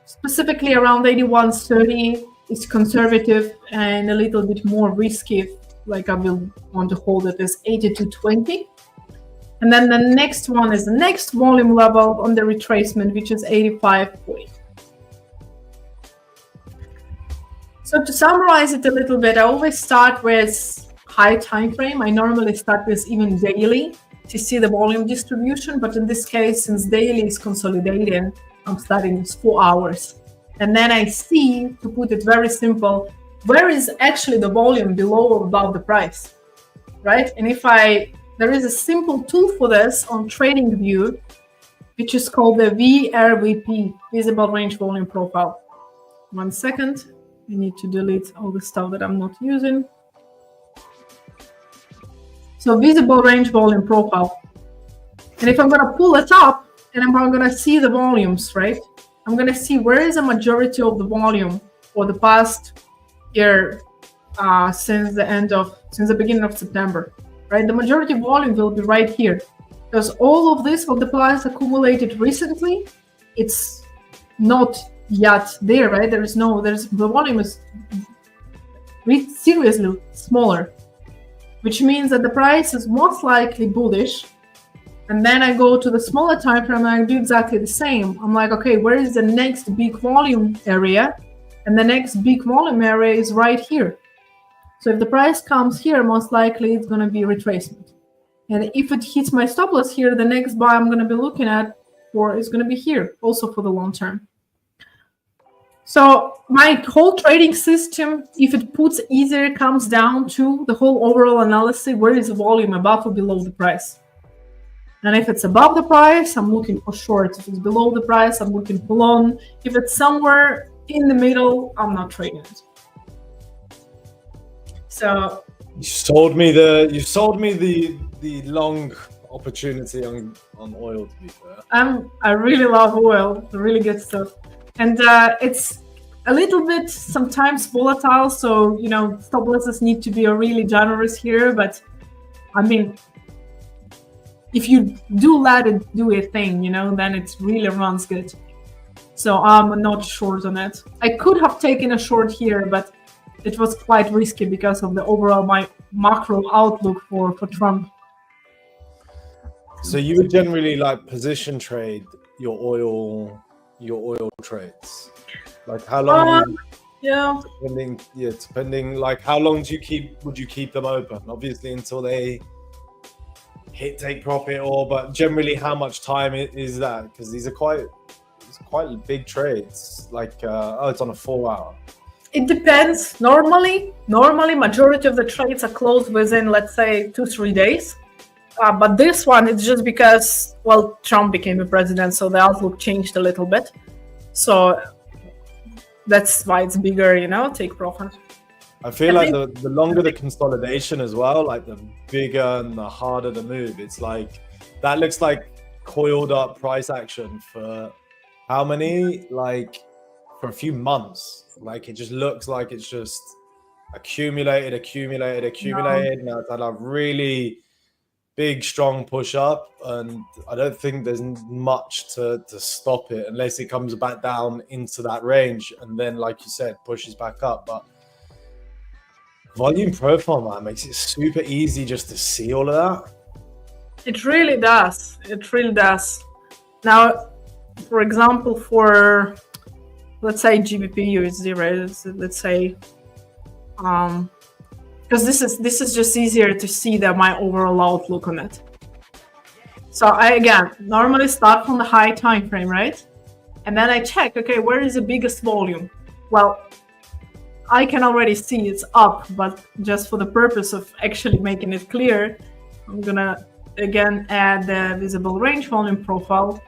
Specifically around 81.30 is conservative, and a little bit more risky, like I will want to hold it, is 82.20. And then the next one is the next volume level on the retracement, which is 85.40. So to summarize it a little bit, I always start with high time frame. I normally start with even daily to see the volume distribution, but in this case, since daily is consolidating, I'm starting with 4 hours. And then I see, to put it very simple, where is actually the volume below or above the price, right? And there is a simple tool for this on TradingView, which is called the VRVP, Visible Range Volume Profile. 1 second, I need to delete all the stuff that I'm not using. So Visible Range Volume Profile. And if I'm gonna pull it up, and I'm gonna see the volumes, right? I'm gonna see where is the majority of the volume for the past year, since the beginning of September, right? The majority of volume will be right here, because all of this, what the price accumulated recently, it's not yet there, right? The volume is seriously smaller, which means that the price is most likely bullish. And then I go to the smaller time frame and I do exactly the same. I'm like, okay, where is the next big volume area? And the next big volume area is right here. So if the price comes here, most likely it's going to be retracement. And if it hits my stop loss here, the next buy I'm going to be looking at is going to be here, also for the long term. So my whole trading system, if it puts easier, comes down to the whole overall analysis, where is the volume above or below the price? And if it's above the price, I'm looking for short. If it's below the price, I'm looking for long. If it's somewhere in the middle, I'm not trading it. So you sold me the long opportunity on oil, to be fair. I really love oil, really good stuff. And it's a little bit sometimes volatile, so stop losses need to be really generous here. But I mean, if you do let it do a thing, then it really runs good. So I'm not short on it. I could have taken a short here, but it was quite risky because of the overall macro outlook for Trump. So you would generally position trade your oil trades? Like how long? Yeah. Depending. Like how long would you keep them open? Obviously until they hit take profit, but generally how much time is that? Because these are quite big trades. Like it's on a 4 hour. It depends. Normally majority of the trades are closed within, let's say, 2-3 days. But this one, it's just because, Trump became a president, so the outlook changed a little bit. So that's why it's bigger, take profit. I feel like the longer the consolidation as well, like the bigger and the harder the move. It's like, that looks like coiled up price action for how many? Like for a few months. Like it just looks like it's just accumulated. Now it's had a really big, strong push up, and I don't think there's much to stop it unless it comes back down into that range and then, like you said, pushes back up. But volume profile, man, makes it super easy just to see all of that. It really does. Now, for example, for let's say GBP USD, right? Let's say, because this is just easier to see that my overall outlook on it. So I again normally start from the high time frame, right? And then I check, okay, where is the biggest volume? Well, I can already see it's up, but just for the purpose of actually making it clear, I'm gonna again add the visible range volume profile.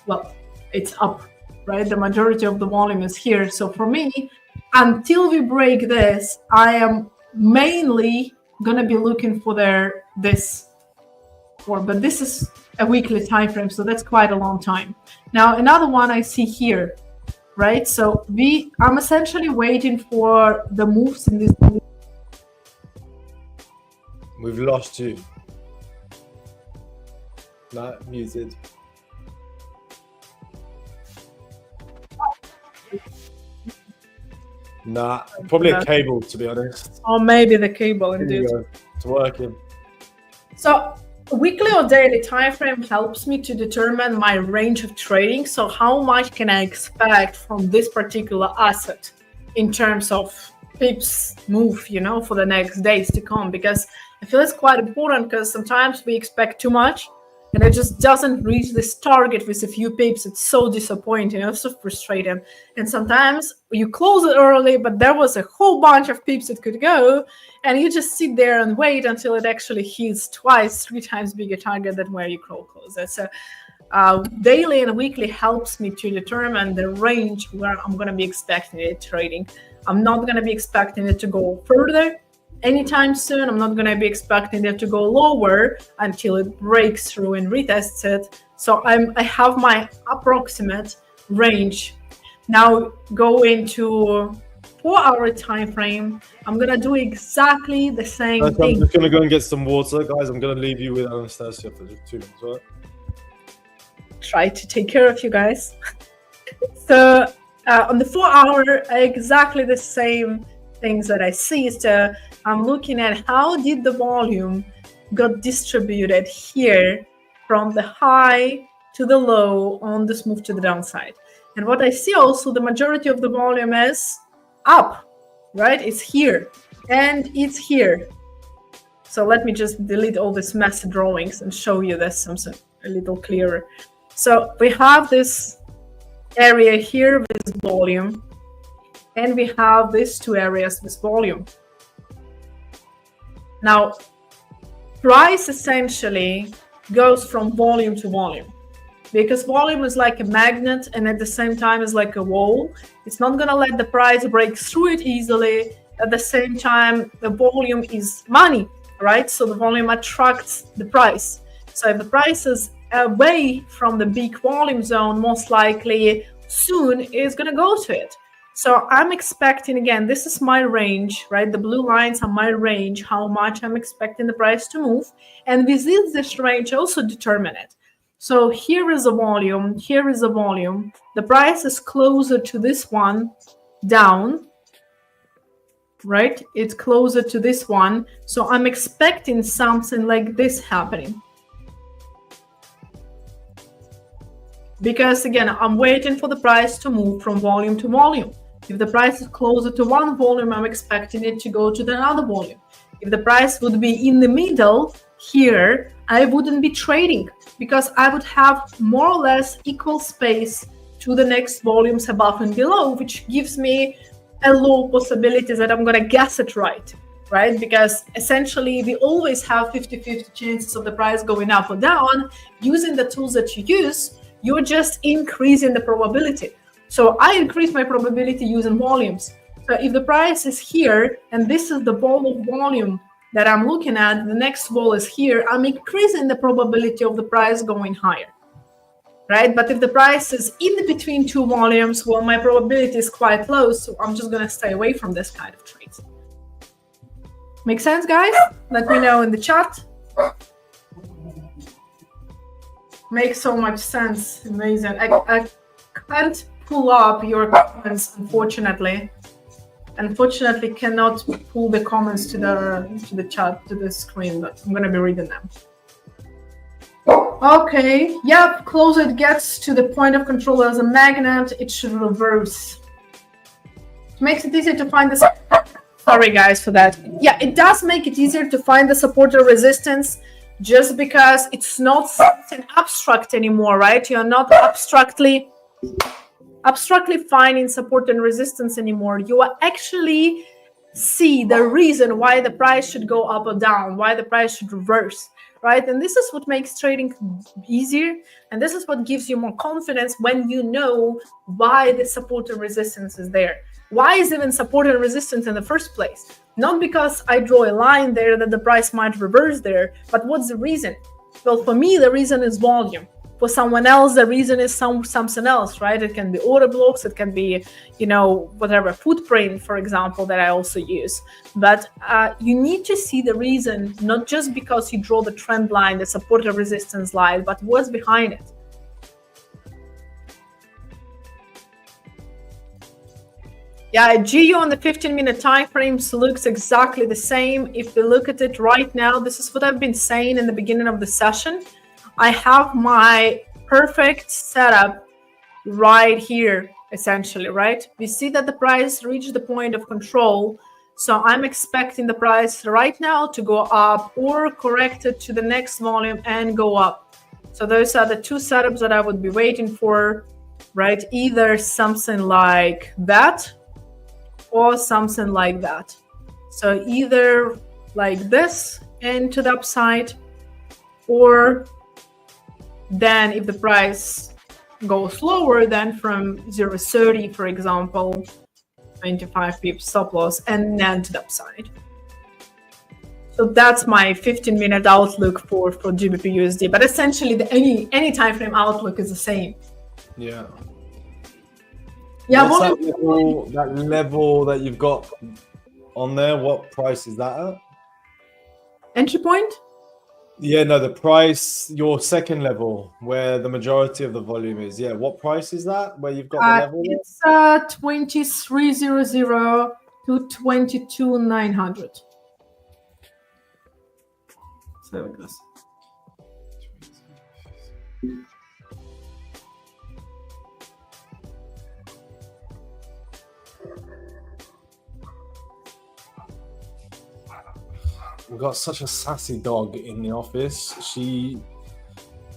Well, it's up, right? The majority of the volume is here. So for me, until we break this, I am mainly gonna be looking for this. But this is a weekly time frame, so that's quite a long time. Now another one I see here, right? So I'm essentially waiting for the moves in this. We've lost you. No, muted. Nah, probably a cable, to be honest. Or maybe the cable, indeed. It's working. So weekly or daily time frame helps me to determine my range of trading. So how much can I expect from this particular asset in terms of pips move, you know, for the next days to come? Because I feel it's quite important, because sometimes we expect too much and it just doesn't reach this target with a few pips. It's so disappointing. It's so frustrating. And sometimes you close it early, but there was a whole bunch of pips that could go, and you just sit there and wait until it actually hits twice, 3 times bigger target than where you close it. So daily and weekly helps me to determine the range where I'm going to be expecting it trading. I'm not going to be expecting it to go further anytime soon. I'm not going to be expecting it to go lower until it breaks through and retests it. So I have my approximate range. Now go into 4-hour time frame. I'm going to do exactly the same thing. I'm just going to go and get some water, guys. I'm going to leave you with Anastasiia for just 2 minutes, right? Try to take care of you guys. So on the 4-hour, exactly the same things that I see. So I'm looking at how did the volume got distributed here from the high to the low on this move to the downside. And what I see also, the majority of the volume is up, right? It's here and it's here. So let me just delete all these messy drawings and show you this something a little clearer. So we have this area here with volume, and we have these 2 areas with volume. Now, price essentially goes from volume to volume, because volume is like a magnet and at the same time is like a wall. It's not going to let the price break through it easily. At the same time, the volume is money, right? So the volume attracts the price. So if the price is away from the big volume zone, most likely soon is going to go to it. So I'm expecting, again, this is my range, right? The blue lines are my range, how much I'm expecting the price to move. And within this range, also determine it. So here is a volume, here is a volume. The price is closer to this one down, right? It's closer to this one. So I'm expecting something like this happening. Because again, I'm waiting for the price to move from volume to volume. If the price is closer to one volume, I'm expecting it to go to the other volume. If the price would be in the middle here, I wouldn't be trading, because I would have more or less equal space to the next volumes above and below, which gives me a low possibility that I'm going to guess it right? Because essentially we always have 50-50 chances of the price going up or down. Using the tools that you use, you're just increasing the probability. So I increase my probability using volumes. So if the price is here, and this is the ball of volume that I'm looking at, the next ball is here, I'm increasing the probability of the price going higher, right? But if the price is in between 2 volumes, well, my probability is quite low, so I'm just gonna stay away from this kind of trades. Make sense, guys? Let me know in the chat. Makes so much sense. Amazing. I can't pull up your comments, unfortunately. Unfortunately, cannot pull the comments to the chat, to the screen, but I'm gonna be reading them. Okay, yep, closer it gets to the point of control as a magnet, it should reverse. makes it easier to find the. Sorry, guys, for that. Yeah, it does make it easier to find the support or resistance, just because it's not something abstract anymore, right? You're not abstractly finding support and resistance anymore. You are actually see the reason why the price should go up or down, why the price should reverse, right? And this is what makes trading easier, and this is what gives you more confidence when you know why the support and resistance is there. Why is even support and resistance in the first place? Not because I draw a line there that the price might reverse there, but what's the reason? Well, for me, the reason is volume. For someone else, the reason is something else, right? It can be order blocks, it can be, whatever, footprint, for example, that I also use. But you need to see the reason, not just because you draw the trend line, the support or resistance line, but what's behind it. Yeah, GU on the 15-minute time frames looks exactly the same. If we look at it right now, this is what I've been saying in the beginning of the session. I have my perfect setup right here, essentially, right? We see that the price reached the point of control. So I'm expecting the price right now to go up or correct it to the next volume and go up. So those are the two setups that I would be waiting for, right? Either something like that or something like that. So either like this and to the upside, or then if the price goes lower, then from 0.30, for example, 25 pips stop loss, and then to the upside. So that's my 15-minute outlook for GBP USD. But essentially, any time frame outlook is the same. Yeah. Yeah. What's that level that you've got on there? What price is that at? Entry point? Yeah, no, the price, your second level, where the majority of the volume is. Yeah, what price is that? Where you've got the level? It's 2300 to 22,900. So it goes. We've got such a sassy dog in the office. She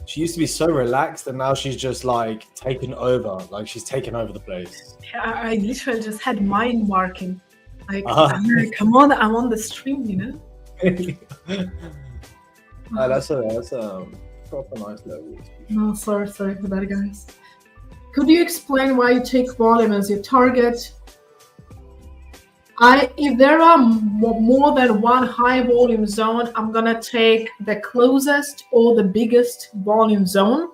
used to be so relaxed, and now she's just like taken over. Like she's taken over the place. I literally just had mind marking. Like, come on, I'm on the stream, That's a proper nice level. No, sorry for that, guys. Could you explain why you take volume as your target? If there are more than one high volume zone, I'm gonna take the closest or the biggest volume zone.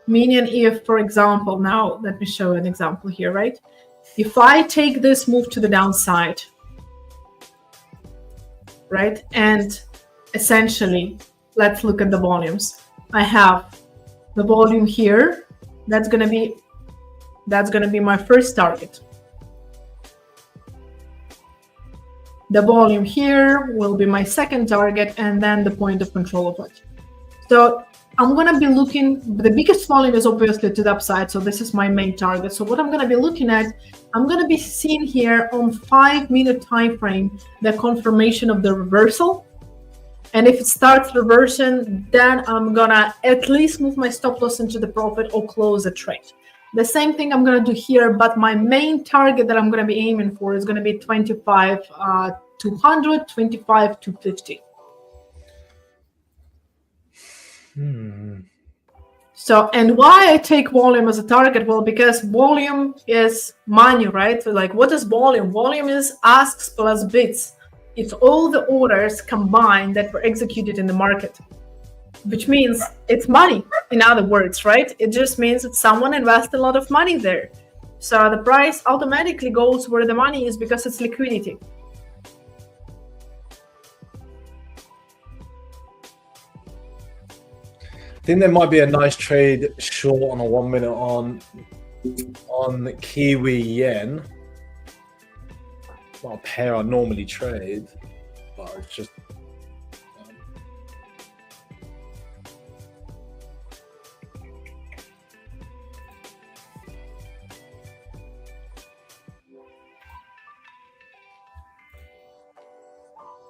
Meaning, if, for example, now let me show an example here, right? If I take this move to the downside, right, and essentially, let's look at the volumes. I have the volume here. That's gonna be my first target. The volume here will be my second target, and then the point of control of it. So I'm going to be looking, the biggest volume is obviously to the upside, so this is my main target. So what I'm going to be looking at, I'm going to be seeing here on 5-minute time frame the confirmation of the reversal. And if it starts reversing, then I'm going to at least move my stop loss into the profit or close the trade. The same thing I'm going to do here, but my main target that I'm going to be aiming for is going to be 25,200, 25,250. So, and why I take volume as a target? Well, because volume is money, right? So like, what is volume? Volume is asks plus bids. It's all the orders combined that were executed in the market, which means it's money, in other words, right? It just means that someone invested a lot of money there. So the price automatically goes where the money is because it's liquidity. I think there might be a nice trade short on a 1 minute on Kiwi yen. Not a pair I normally trade, but it's just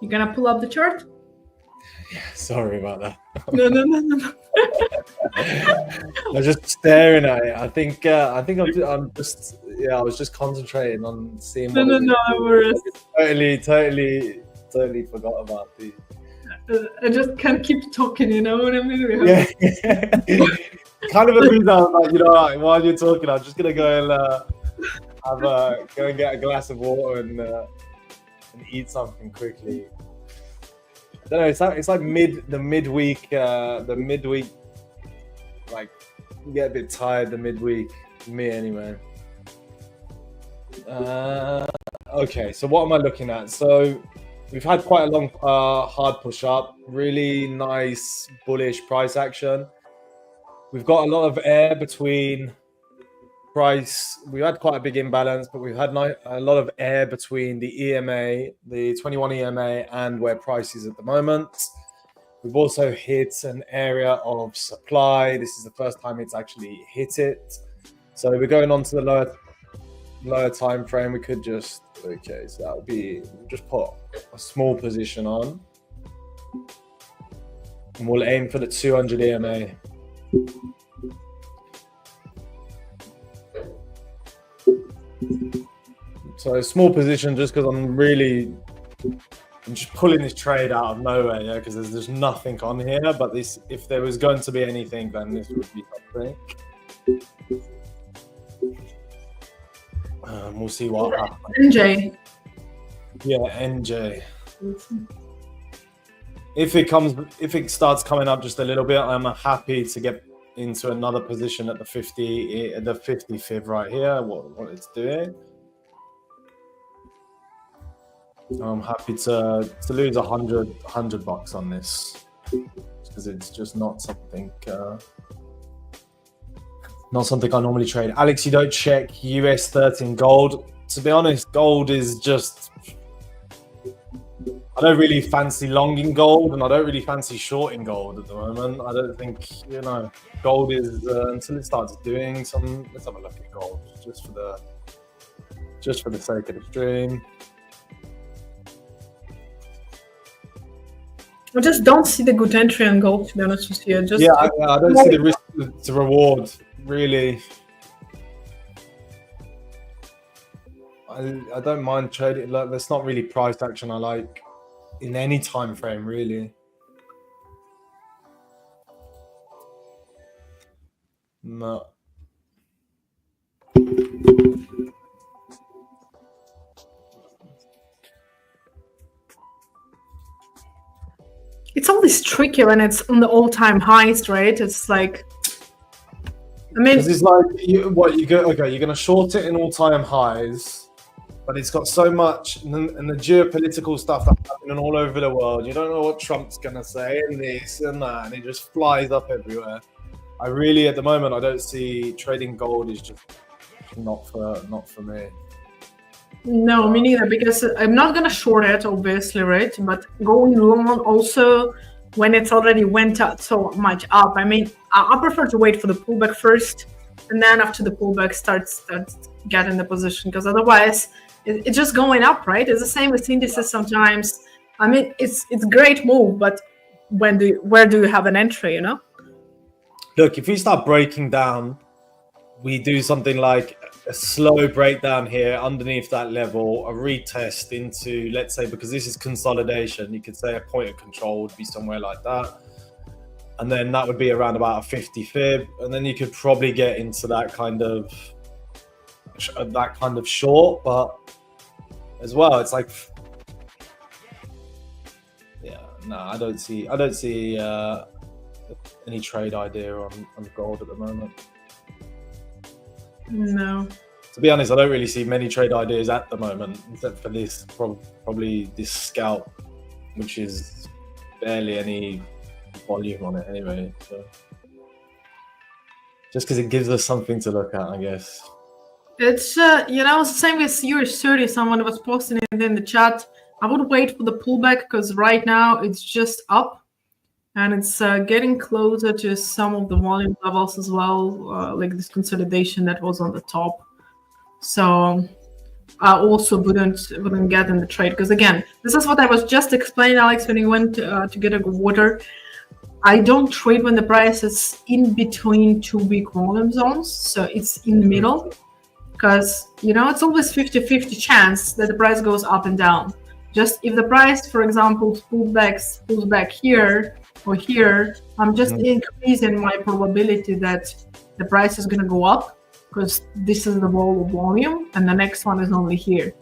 You gonna pull up the chart? Sorry about that. No. I was just staring at it. I think I'm just I was just concentrating on seeing what it was. No, worries. Totally forgot about the. I just can't keep talking, you know what I mean? Yeah. Kind of a reason I was like, you know, like, while you're talking, I'm just gonna go and go and get a glass of water and eat something quickly. I don't know. It's like the midweek, like you get a bit tired the midweek. Me anyway. Okay, so what am I looking at? So we've had quite a long hard push up, really nice bullish price action. We've got a lot of air between price. We had quite a big imbalance, but we've had a lot of air between the EMA, the 21 EMA, and where price is at the moment. We've also hit an area of supply. This is the first time it's actually hit it. So we're going on to the lower time frame. We could just, okay, so that would be, just put a small position on. And we'll aim for the 200 EMA. So a small position just because I'm just pulling this trade out of nowhere, yeah, because there's nothing on here. But this, if there was going to be anything, then this would be something. We'll see what happens. NJ. Yeah, NJ. If it starts coming up just a little bit, I'm happy to get into another position at the 50 fib right here. What it's doing. I'm happy to lose $100 on this because it's just not something I normally trade. Alex, you don't check US 13 gold. To be honest, gold is just, I don't really fancy longing gold and I don't really fancy shorting gold at the moment. I don't think, you know, gold is until it starts doing some. Let's have a look at gold just for the sake of the stream. I just don't see the good entry on gold, to be honest with you. I don't see the risk to reward, really. I don't mind trading. Like, that's not really price action I like in any time frame, really. No. It's always tricky when it's on the all-time highs, right? It's like, I mean, it's like you're gonna short it in all-time highs, but it's got so much, and the geopolitical stuff that's happening all over the world. You don't know what Trump's gonna say, and this and that, and it just flies up everywhere. I really, at the moment, I don't see trading gold is just not for me. No, me neither, because I'm not gonna short it, obviously, right? But going long also when it's already went up so much up. I mean, I prefer to wait for the pullback first, and then after the pullback starts getting the position, because otherwise it's just going up, right? It's the same with indices sometimes. I mean, it's great move, but where do you have an entry? You know. Look, if we start breaking down, we do something like a slow breakdown here underneath that level, a retest into, let's say, because this is consolidation, you could say a point of control would be somewhere like that. And then that would be around about a 50 fib. And then you could probably get into that kind of short, but as well, it's like, yeah, no, I don't see any trade idea on gold at the moment. No. To be honest, I don't really see many trade ideas at the moment, except for this, probably this scalp, which is barely any volume on it anyway. So just because it gives us something to look at, I guess. It's same with US 30. Someone was posting it in the chat. I would wait for the pullback because right now it's just up. And it's getting closer to some of the volume levels as well, like this consolidation that was on the top. So I also wouldn't get in the trade, because again, this is what I was just explaining, Alex, when you went to get a water. I don't trade when the price is in between two big volume zones, so it's in the middle, because it's always 50-50 chance that the price goes up and down. Just if the price, for example, pulls back here or here, I'm just increasing my probability that the price is going to go up, because this is the volume and the next one is only here.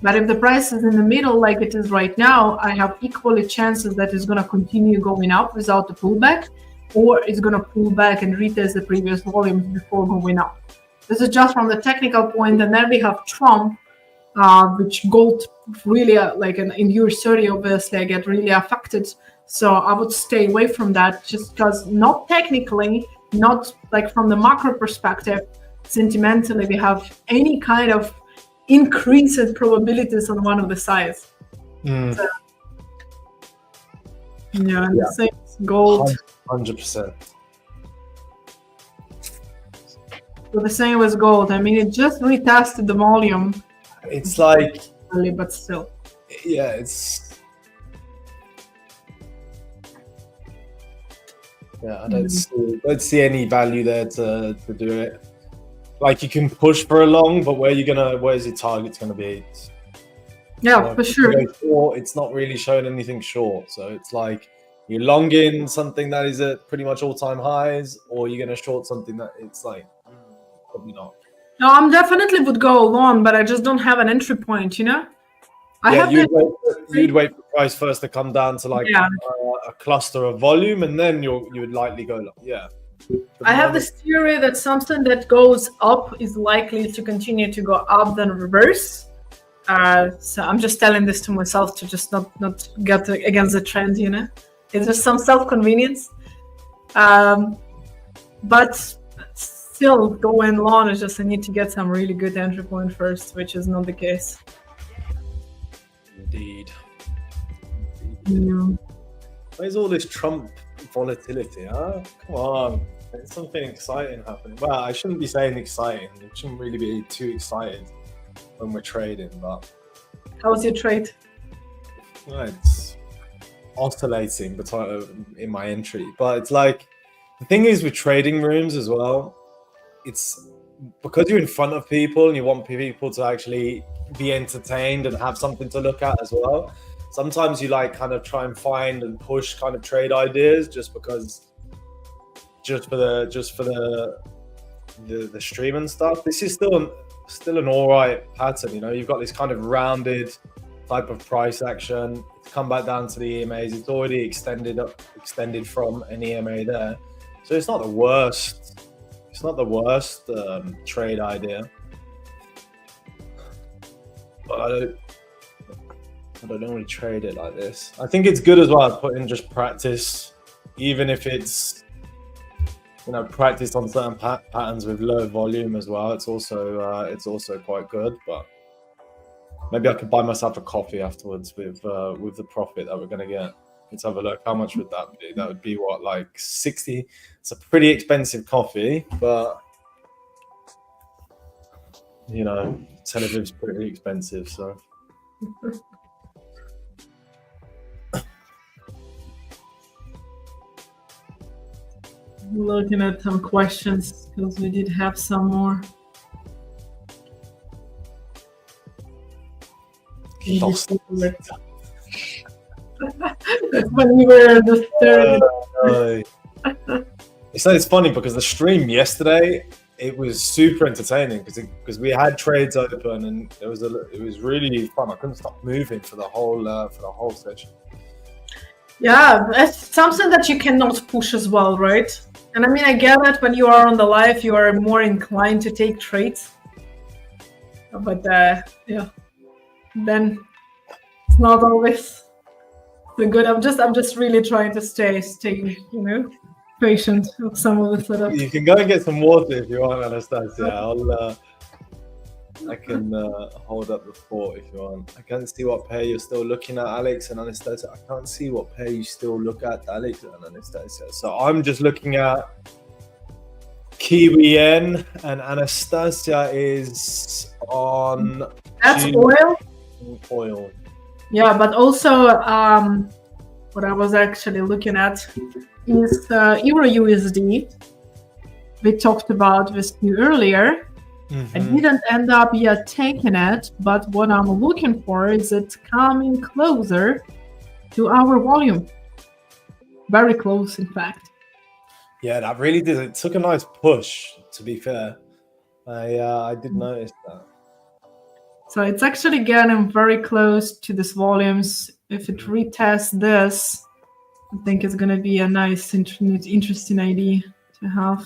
But if the price is in the middle like it is right now, I have equally chances that it's going to continue going up without the pullback, or it's going to pull back and retest the previous volumes before going up. This is just from the technical point. And then we have Trump, which gold really, like in US30, obviously I get really affected. So I would stay away from that, just because not technically, not like from the macro perspective, sentimentally, we have any kind of increase in probabilities on one of the sides. So, the same as gold. 100%. So the same as gold. I mean, it just retested the volume. It's like, but still. Yeah, I don't see any value there to do it. Like, you can push for a long, but where's your target gonna be? For sure. Short, it's not really showing anything short. So it's like you're long in something that is at pretty much all-time highs, or you're gonna short something that it's like probably not. No, I'm definitely would go long, but I just don't have an entry point, You'd wait for the price first to come down to like a cluster of volume, and then you would likely go long. Yeah. I have this theory that something that goes up is likely to continue to go up, then reverse. So I'm just telling this to myself to just not get against the trend, It's just some self-convenience. But still going long is just I need to get some really good entry point first, which is not the case. Indeed. Yeah. Where's all this Trump volatility, huh? Come on. There's something exciting happening. Well, I shouldn't be saying exciting. We shouldn't really be too excited when we're trading, but... How was your trade? It's oscillating in my entry. But it's like, the thing is with trading rooms as well, it's because you're in front of people and you want people to actually be entertained and have something to look at as well. Sometimes you like kind of try and find and push kind of trade ideas just for the stream and stuff. This is still an all right pattern. You've got this kind of rounded type of price action. It's come back down to the EMAs. It's already extended from an EMA there, so it's not the worst. It's not the worst trade idea. But I don't normally trade it like this. I think it's good as well to put in just practice, even if it's practice on certain patterns with low volume as well. It's also quite good. But maybe I could buy myself a coffee afterwards with the profit that we're gonna get. Let's have a look. How much would that be? That would be what, like 60? It's a pretty expensive coffee, but Tel Aviv's pretty expensive, so. Looking at some questions because we did have some more. Lost. When we were the third. It's funny because the stream yesterday, it was super entertaining because we had trades open and it was really fun. I couldn't stop moving for the whole session. Yeah, it's something that you cannot push as well, right? And I mean, I get that when you are on the live, you are more inclined to take trades. But then it's not always the good. I'm just really trying to stay, patient with some of the setup. You can go and get some water if you want, Anastasiia. I can hold up the fort if you want. I can't see what pair you're still looking at, Alex and Anastasiia. I can't see what pair you still look at, Alex and Anastasiia. So I'm just looking at Kiwi yen, and Anastasiia is on. That's oil. Oil. Yeah, but also what I was actually looking at is Euro USD. We talked about with you earlier. I didn't end up yet taking it, but what I'm looking for is it coming closer to our volume. Very close, in fact. Yeah, that really did. It took a nice push, to be fair. I did notice that. So it's actually getting very close to this volumes. If it retests this, I think it's going to be a nice, interesting idea to have.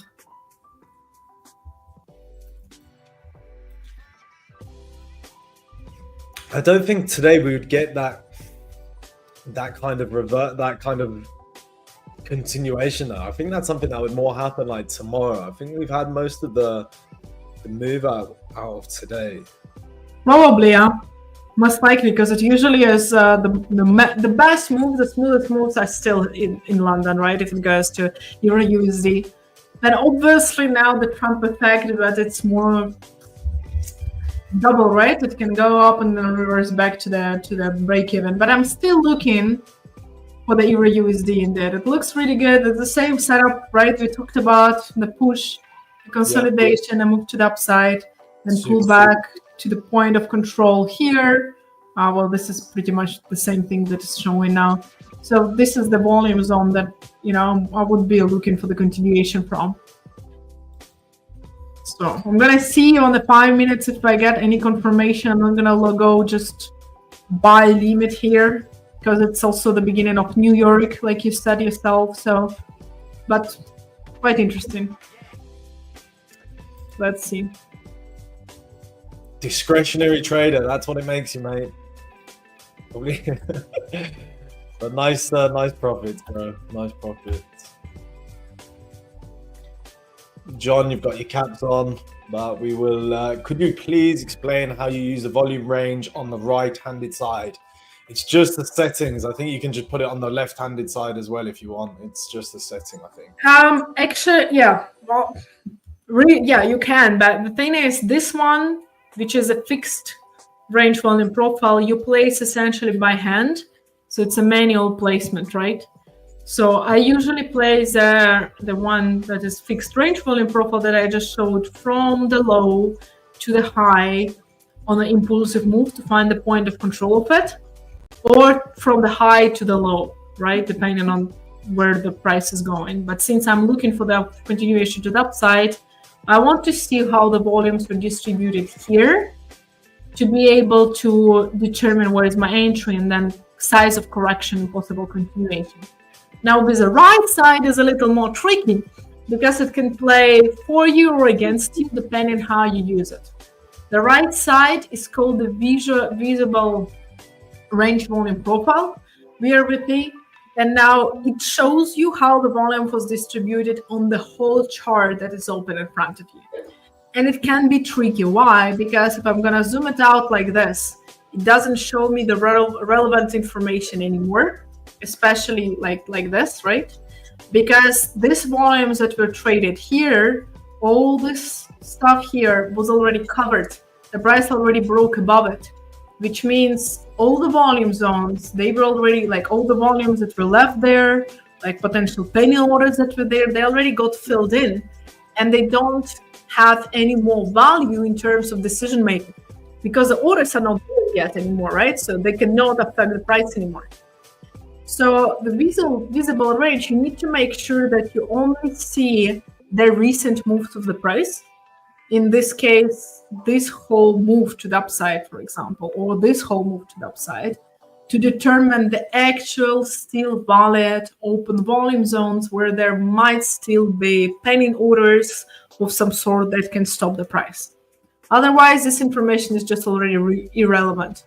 I don't think today we would get that kind of continuation though. I think that's something that would more happen like tomorrow. I think we've had most of the move out of today. Probably, yeah. Most likely, because it usually is the best moves, the smoothest moves are still in London, right? If it goes to Euro USD. And obviously now the Trump effect, but it's more double, right? It can go up and then reverse back to the break even. But I'm still looking for the Euro USD in there. It looks really good. It's the same setup, right? We talked about the push, the consolidation, and move to the upside, and pull back to the point of control here. Well, this is pretty much the same thing that is showing now. So this is the volume zone that, I would be looking for the continuation from. So I'm going to see on the 5 minutes if I get any confirmation. I'm going to go just buy limit here because it's also the beginning of New York, like you said yourself. So, but quite interesting. Let's see. Discretionary trader, that's what it makes you, mate. Probably. But nice profits, bro. Nice profits. John, you've got your caps on, but we will. Could you please explain how you use the volume range on the right-handed side? It's just the settings. I think you can just put it on the left-handed side as well if you want. It's just a setting, I think. Actually, yeah. Well, yeah, you can. But the thing is, this one, which is a fixed range volume profile, you place essentially by hand. So it's a manual placement, right? So I usually place the one that is fixed range volume profile that I just showed from the low to the high on an impulsive move to find the point of control of it, or from the high to the low, right? Depending on where the price is going. But since I'm looking for the continuation to the upside, I want to see how the volumes are distributed here to be able to determine where is my entry and then size of correction and possible continuation. Now with the right side is a little more tricky because it can play for you or against you depending how you use it. The right side is called the visible range volume profile, VRVP, and now it shows you how the volume was distributed on the whole chart that is open in front of you. And it can be tricky. Why? Because if I'm going to zoom it out like this, it doesn't show me the relevant information anymore, especially like this, right? Because these volumes that were traded here, all this stuff here was already covered. The price already broke above it, which means all the volume zones, they were already, like all the volumes that were left there, like potential penny orders that were there, they already got filled in, and they don't have any more value in terms of decision making because the orders are not there yet anymore, right? So they cannot affect the price anymore. So the visible range, you need to make sure that you only see the recent moves of the price. In this case, this whole move to the upside, for example, or this whole move to the upside, to determine the actual still valid open volume zones where there might still be pending orders of some sort that can stop the price. Otherwise, this information is just already irrelevant.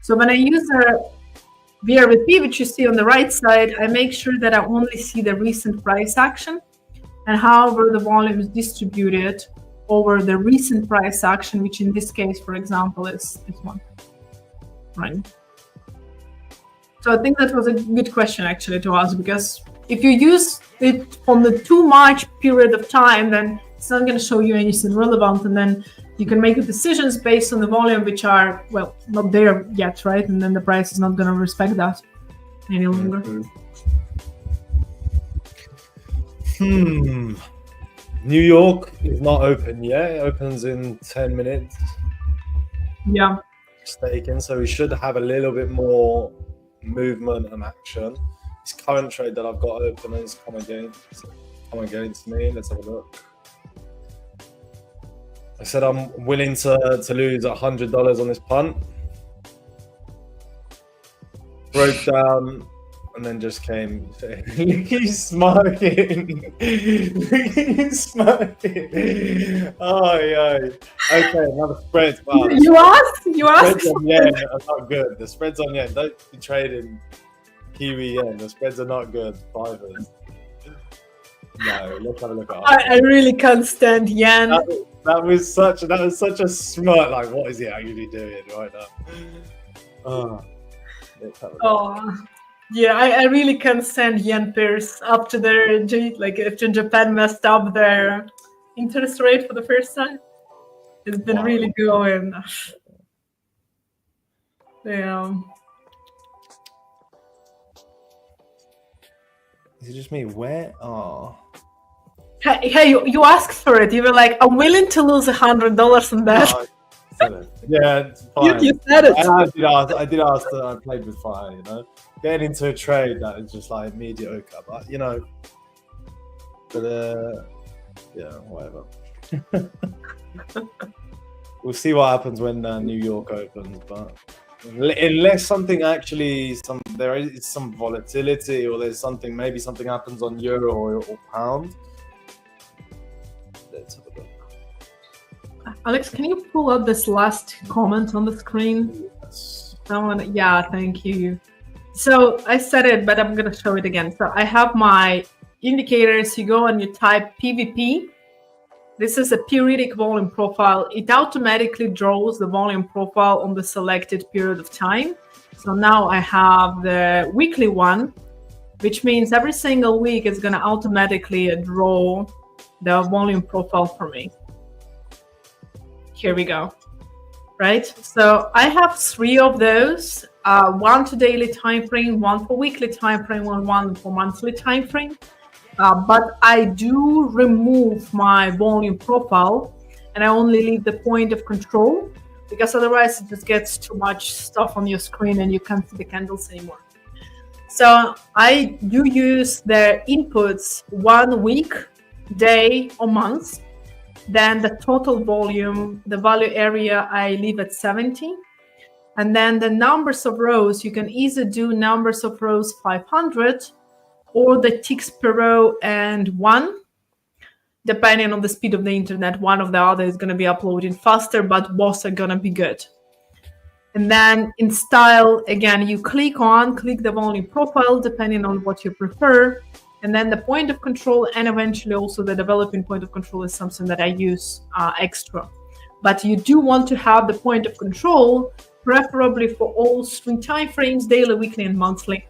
So when I use the VRVP, which you see on the right side, I make sure that I only see the recent price action and how were the volumes distributed over the recent price action, which in this case, for example, is this one, right? So I think that was a good question actually to ask, because if you use it from the too much period of time, then It's not going to show you anything relevant, and then you can make decisions based on the volume, which are, well, not there yet, right? And then the price is not going to respect that any longer. New York is not open yet. It opens in 10 minutes. Yeah. Mistaken, so we should have a little bit more movement and action. This current trade that I've got open has come against me. Let's have a look. I said I'm willing to lose $100 on this punt. Broke down and then just came. He's smoking. He's smoking. Oh yeah. Okay, another spread. Wow. You asked? Spreads on yen are not good. The spreads on yen. Don't be trading Kiwi yen. The spreads are not good. 5ers. No, let's have a look at. I really can't stand yen. That was such a smirk. Like, what is he actually doing right now? Yeah, I really can't stand yen pairs up to their, like, if Japan messed up their interest rate for the first time. It's been really going. Yeah. Is it just me? Where? Oh. Hey, you asked for it. You were like, I'm willing to lose $100 on that. Yeah, it's fine. You said it. I did ask that I played with fire, you know. Getting into a trade that is just like mediocre, but you know. But yeah, whatever. We'll see what happens when New York opens, but unless something actually there is some volatility, or there's maybe something happens on euro or pound. Let's have a look. Alex, can you pull up this last comment on the screen? Yes. Yeah, thank you. So I said it, but I'm going to show it again. So I have my indicators. You go and you type PVP. This is a periodic volume profile. It automatically draws the volume profile on the selected period of time. So now I have the weekly one, which means every single week it's going to automatically draw the volume profile for me. Here we go. Right? So I have 3 of those, one to daily time frame, one for weekly time frame, one for monthly time frame. But I do remove my volume profile and I only leave the point of control, because otherwise it just gets too much stuff on your screen and you can't see the candles anymore. So I do use the inputs 1 week, day or month. Then the total volume, the value area, I leave at 70. And then the numbers of rows, you can either do numbers of rows 500 or the ticks per row and 1. Depending on the speed of the internet, one or the other is going to be uploading faster, but both are going to be good. And then in style, again, you click the volume profile, depending on what you prefer. And then the point of control, and eventually also the developing point of control is something that I use extra. But you do want to have the point of control, preferably for all 3 time frames, daily, weekly, and monthly.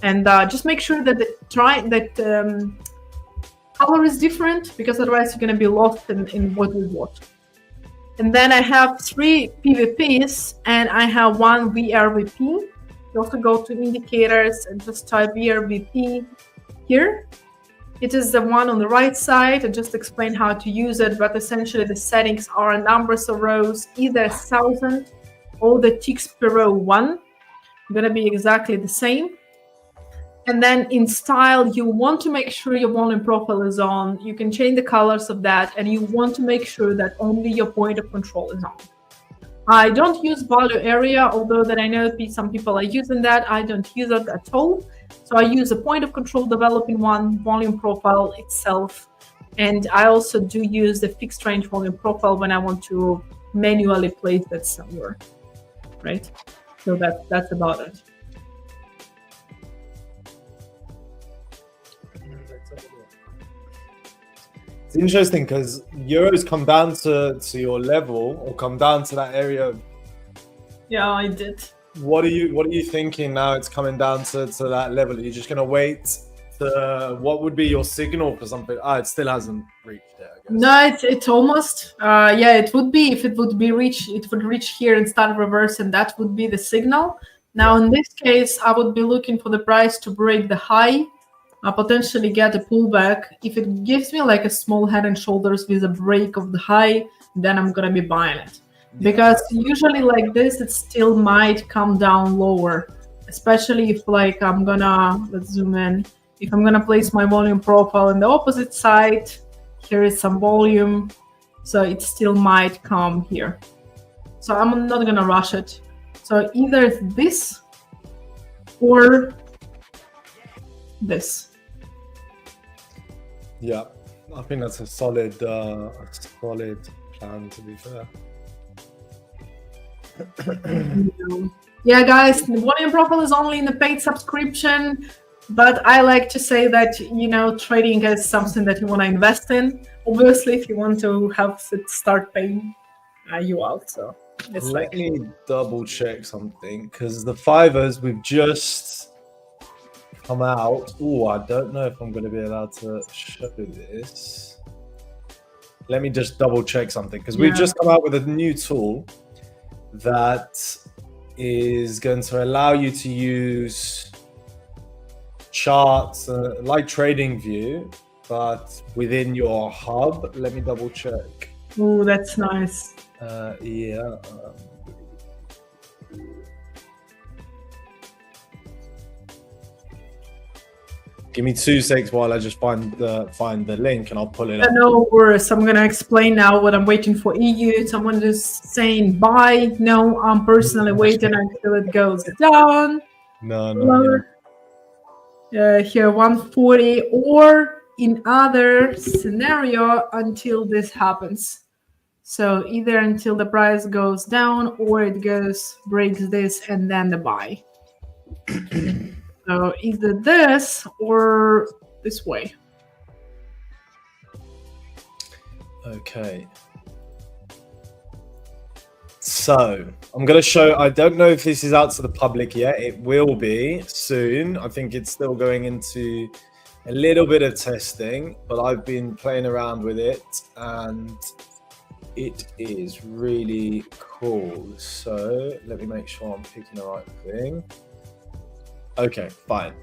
And just make sure that the color is different, because otherwise you're going to be lost in what is what. And then I have 3 PVPs and I have 1 VRVP. You also go to indicators and just type VRVP here. It is the one on the right side. I just explained how to use it, but essentially the settings are numbers of rows, either 1000 or the ticks per row 1. Going to be exactly the same. And then in style, you want to make sure your volume profile is on. You can change the colors of that, and you want to make sure that only your point of control is on. I don't use value area, although that I know some people are using that. I don't use it at all. So I use a point of control developing one, volume profile itself. And I also do use the fixed range volume profile when I want to manually place that somewhere, right? So that's about it. It's interesting because euros come down to your level, or come down to that area. Yeah, I did. What are you thinking now? It's coming down to that level. Are you just gonna wait? What would be your signal for something? It still hasn't reached it. No, it's almost yeah, it would be if it would reach here and start reverse, and that would be the signal. Now in this case, I would be looking for the price to break the high, potentially get a pullback. If it gives me like a small head and shoulders with a break of the high, then I'm gonna be buying it. Because usually like this, it still might come down lower, especially if like let's zoom in. If I'm gonna place my volume profile in the opposite side, here is some volume, so it still might come here. So I'm not gonna rush it. So either this or this. Yeah, I think that's a solid plan, to be fair. Yeah, guys, the volume profile is only in the paid subscription, but I like to say that, you know, trading is something that you want to invest in. Obviously, if you want to have it start paying you out. So let me double check something, because the 5ers, we've just come out. Oh, I don't know if I'm going to be allowed to show this. Let me just double check something, because we've just come out with a new tool that is going to allow you to use charts like TradingView, but within your hub. Let me double check. Oh, that's nice. Yeah. Give me 2 seconds while I just find the link, and I'll pull it up. No worries. I'm gonna explain now what I'm waiting for. EU. Someone is saying buy. No, I'm personally waiting until it goes down. No. Here 140, or in other scenario until this happens. So either until the price goes down, or it breaks this and then the buy. So either this or this way. Okay. So I'm going to show, I don't know if this is out to the public yet. It will be soon. I think it's still going into a little bit of testing, but I've been playing around with it and it is really cool. So let me make sure I'm picking the right thing. Okay, fine.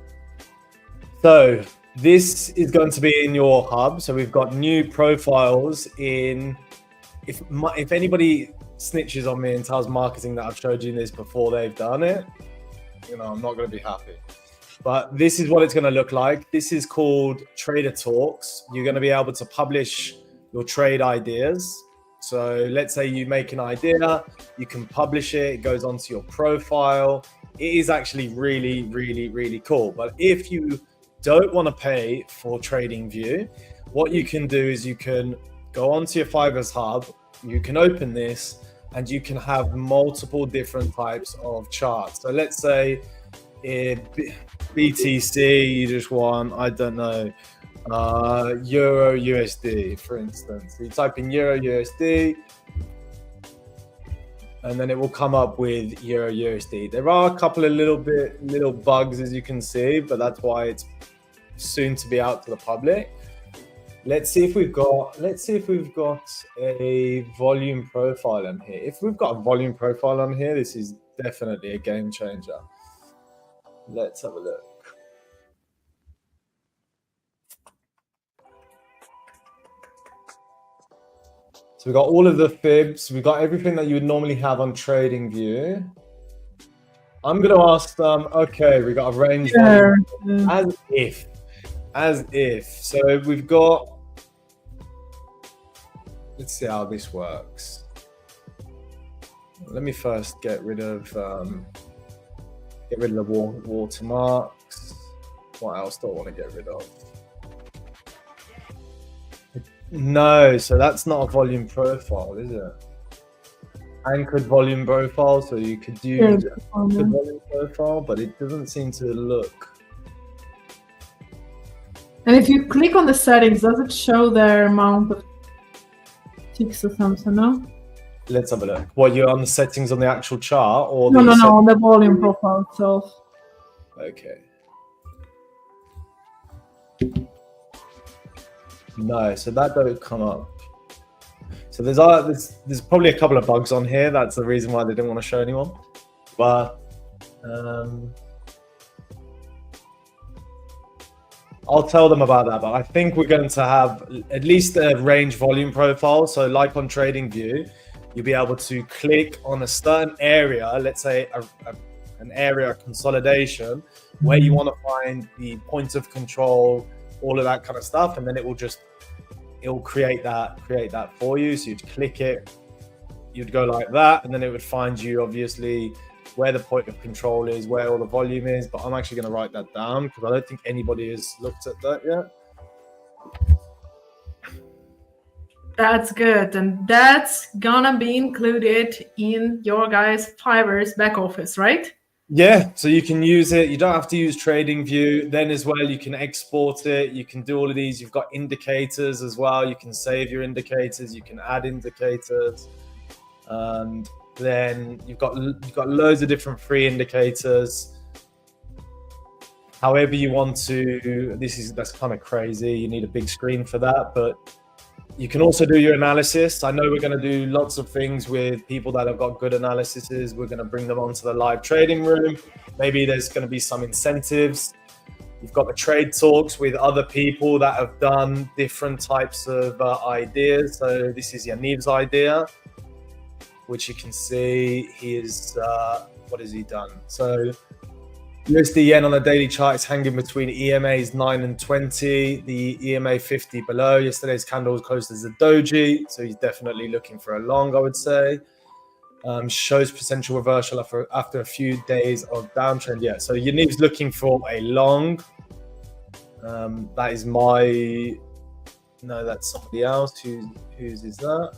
So this is going to be in your hub. So we've got new profiles in. If anybody snitches on me and tells marketing that I've showed you this before they've done it, you know, I'm not going to be happy. But this is what it's going to look like. This is called Trader Talks. You're going to be able to publish your trade ideas. So let's say you make an idea, you can publish it. It goes onto your profile. It is actually really, really, really cool. But if you don't want to pay for TradingView, what you can do is you can go onto your 5ers hub, you can open this, and you can have multiple different types of charts. So let's say in BTC, you just want, I don't know, Euro USD, for instance. So you type in Euro USD, and then it will come up with Euro USD. There are a couple of little bugs, as you can see, but that's why it's soon to be out to the public. Let's see if we've got a volume profile on here. If we've got a volume profile on here, this is definitely a game changer. Let's have a look. So we've got all of the fibs. We've got everything that you would normally have on TradingView. I'm going to ask them, okay, we got a range. Sure. As if. So we've got, let's see how this works. Let me first get rid of the watermarks. What else do I want to get rid of? No, so that's not a volume profile, is it? Anchored volume profile, so you could use anchored volume profile, but it doesn't seem to look. And if you click on the settings, does it show their amount of ticks or something, no? Let's have a look. What, you're on the settings on the actual chart? Or No, on the volume profile itself. Okay. No, so that don't come up. So there's probably a couple of bugs on here. That's the reason why they didn't want to show anyone. But I'll tell them about that. But I think we're going to have at least a range volume profile. So like on TradingView, you'll be able to click on a certain area, let's say an area of consolidation, where you want to find the points of control, all of that kind of stuff, and then it will create that for you. So you'd click it, you'd go like that, and then it would find you obviously where the point of control is, where all the volume is. But I'm actually going to write that down because I don't think anybody has looked at that yet. That's good, and that's gonna be included in your guys' Fiverr's back office, right? Yeah, so you can use it. You don't have to use TradingView. Then as well, you can export it. You can do all of these. You've got indicators as well. You can save your indicators. You can add indicators, and then you've got loads of different free indicators. However you want to. That's kind of crazy. You need a big screen for that, but you can also do your analysis. I know we're going to do lots of things with people that have got good analyses. We're going to bring them onto the live trading room. Maybe there's going to be some incentives. You've got the trade talks with other people that have done different types of ideas. So this is Yaniv's idea, which you can see he is, what has he done? So USD yen on a daily chart is hanging between EMAs 9 and 20, the EMA 50 below. Yesterday's candle was closed as a doji, so he's definitely looking for a long, I would say. Shows potential reversal after a few days of downtrend. Yeah, so Yaniv's looking for a long. That is no, that's somebody else. Whose is that?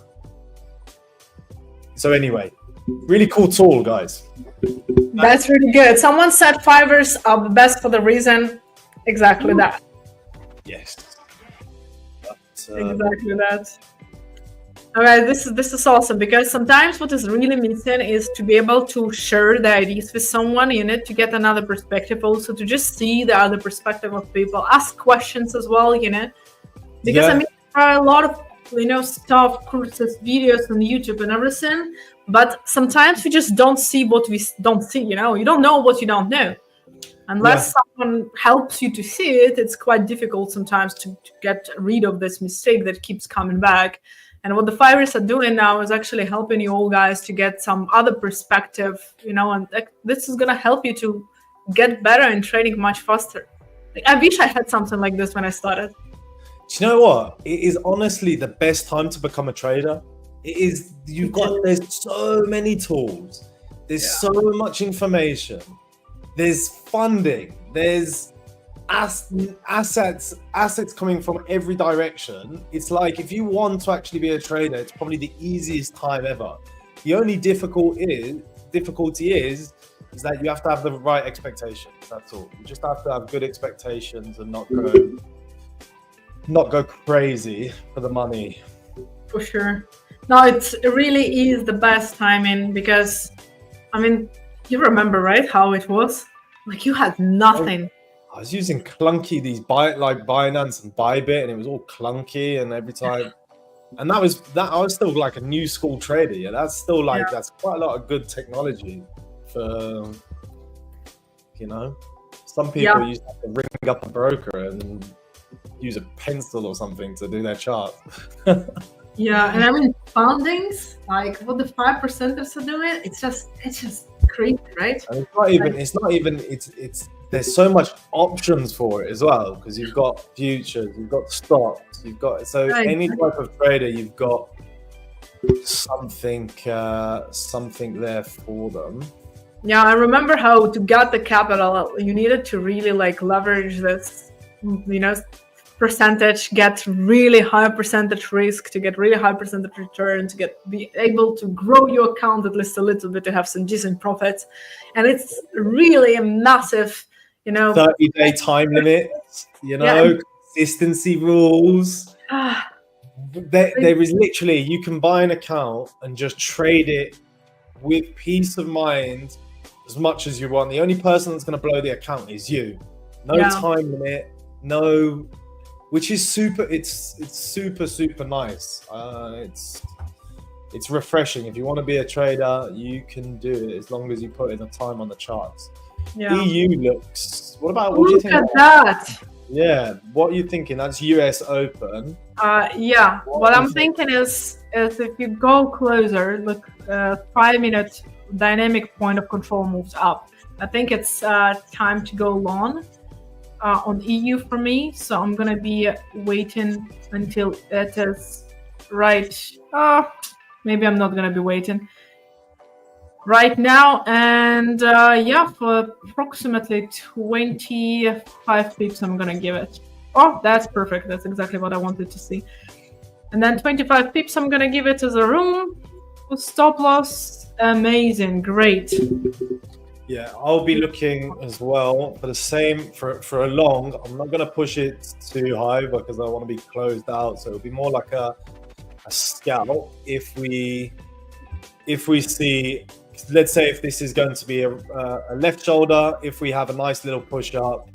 So anyway, really cool tool, guys. That's really good. Someone said Fiverrs are the best for the reason. Exactly that. Yes. Exactly that. All right, this is awesome because sometimes what is really missing is to be able to share the ideas with someone. You need to get another perspective, also to just see the other perspective of people, ask questions as well. Because I mean, there are a lot of stuff, courses, videos on YouTube and everything. But sometimes we just don't see what we don't see, you don't know what you don't know. Unless someone helps you to see it, it's quite difficult sometimes to get rid of this mistake that keeps coming back. And what the Fiverrs are doing now is actually helping you all guys to get some other perspective, and this is going to help you to get better in trading much faster. I wish I had something like this when I started. Do you know what? It is honestly the best time to become a trader. It is. There's so many tools. There's so much information. There's funding. There's assets coming from every direction. It's like if you want to actually be a trader, it's probably the easiest time ever. The only difficulty is that you have to have the right expectations. That's all. You just have to have good expectations and not go crazy for the money. For sure. No, it really is the best timing because, I mean, you remember, right, how it was? Like you had nothing. I was using clunky Binance and Bybit, and it was all clunky, and every time, and I was still like a new school trader. Yeah, that's still that's quite a lot of good technology for, some people used to ring up a broker and use a pencil or something to do their chart. Yeah, and I mean fundings, like what the 5%ers are doing, it's just crazy, right? And there's so much options for it as well, because you've got futures, you've got stocks, any type of trader, you've got something there for them. Yeah, I remember how to get the capital, you needed to really leverage this, percentage, get really high percentage risk to get really high percentage return, to be able to grow your account at least a little bit to have some decent profits. And it's really a massive, 30-day time limit, consistency rules. There is literally, you can buy an account and just trade it with peace of mind as much as you want. The only person that's going to blow the account is you. No time limit, no which is super. It's super nice. It's refreshing. If you want to be a trader, you can do it as long as you put in the time on the charts. Yeah. EU looks. What do you think? Look at that. Yeah, what are you thinking? That's US Open. Yeah. What I'm thinking is if you go closer, look, 5-minute dynamic point of control moves up. I think it's time to go long on EU for me. So I'm gonna be waiting until it is right. Maybe I'm not gonna be waiting right now, and yeah, for approximately 25 pips I'm gonna give it. Oh, that's perfect. That's exactly what I wanted to see. And then 25 pips I'm gonna give it as a room for stop loss. Amazing, great. Yeah, I'll be looking as well for the same for a long. I'm not gonna push it too high because I want to be closed out, so it'll be more like a scalp. If we see, let's say if this is going to be a left shoulder, if we have a nice little push up,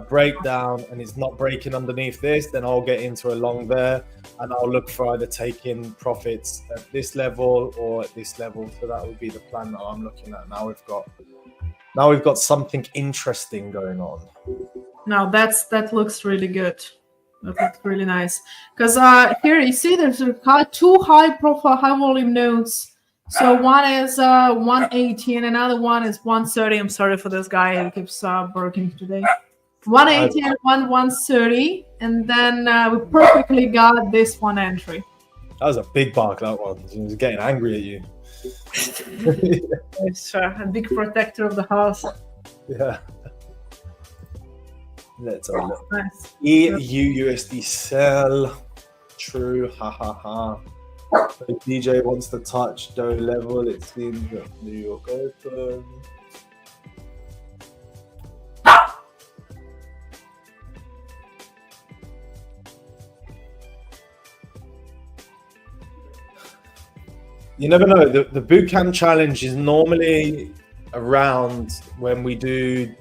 breakdown, and it's not breaking underneath this, then I'll get into a long there, and I'll look for either taking profits at this level or at this level. So that would be the plan that I'm looking at. Now we've got something interesting going on. Now that looks really good. That looks really nice. Because here you see there's two high profile, high volume nodes. So one is 180 and another one is 130. I'm sorry for this guy who keeps working today. 180 and 130, and then we perfectly got this one entry. That was a big bark, that one. He was getting angry at you. It's a big protector of the house. Yeah. Let's have a look. Nice. EUUSD sell. True. Ha ha ha. So DJ wants to touch Dow level. It seems that New York Open. You never know. The bootcamp challenge is normally around when we do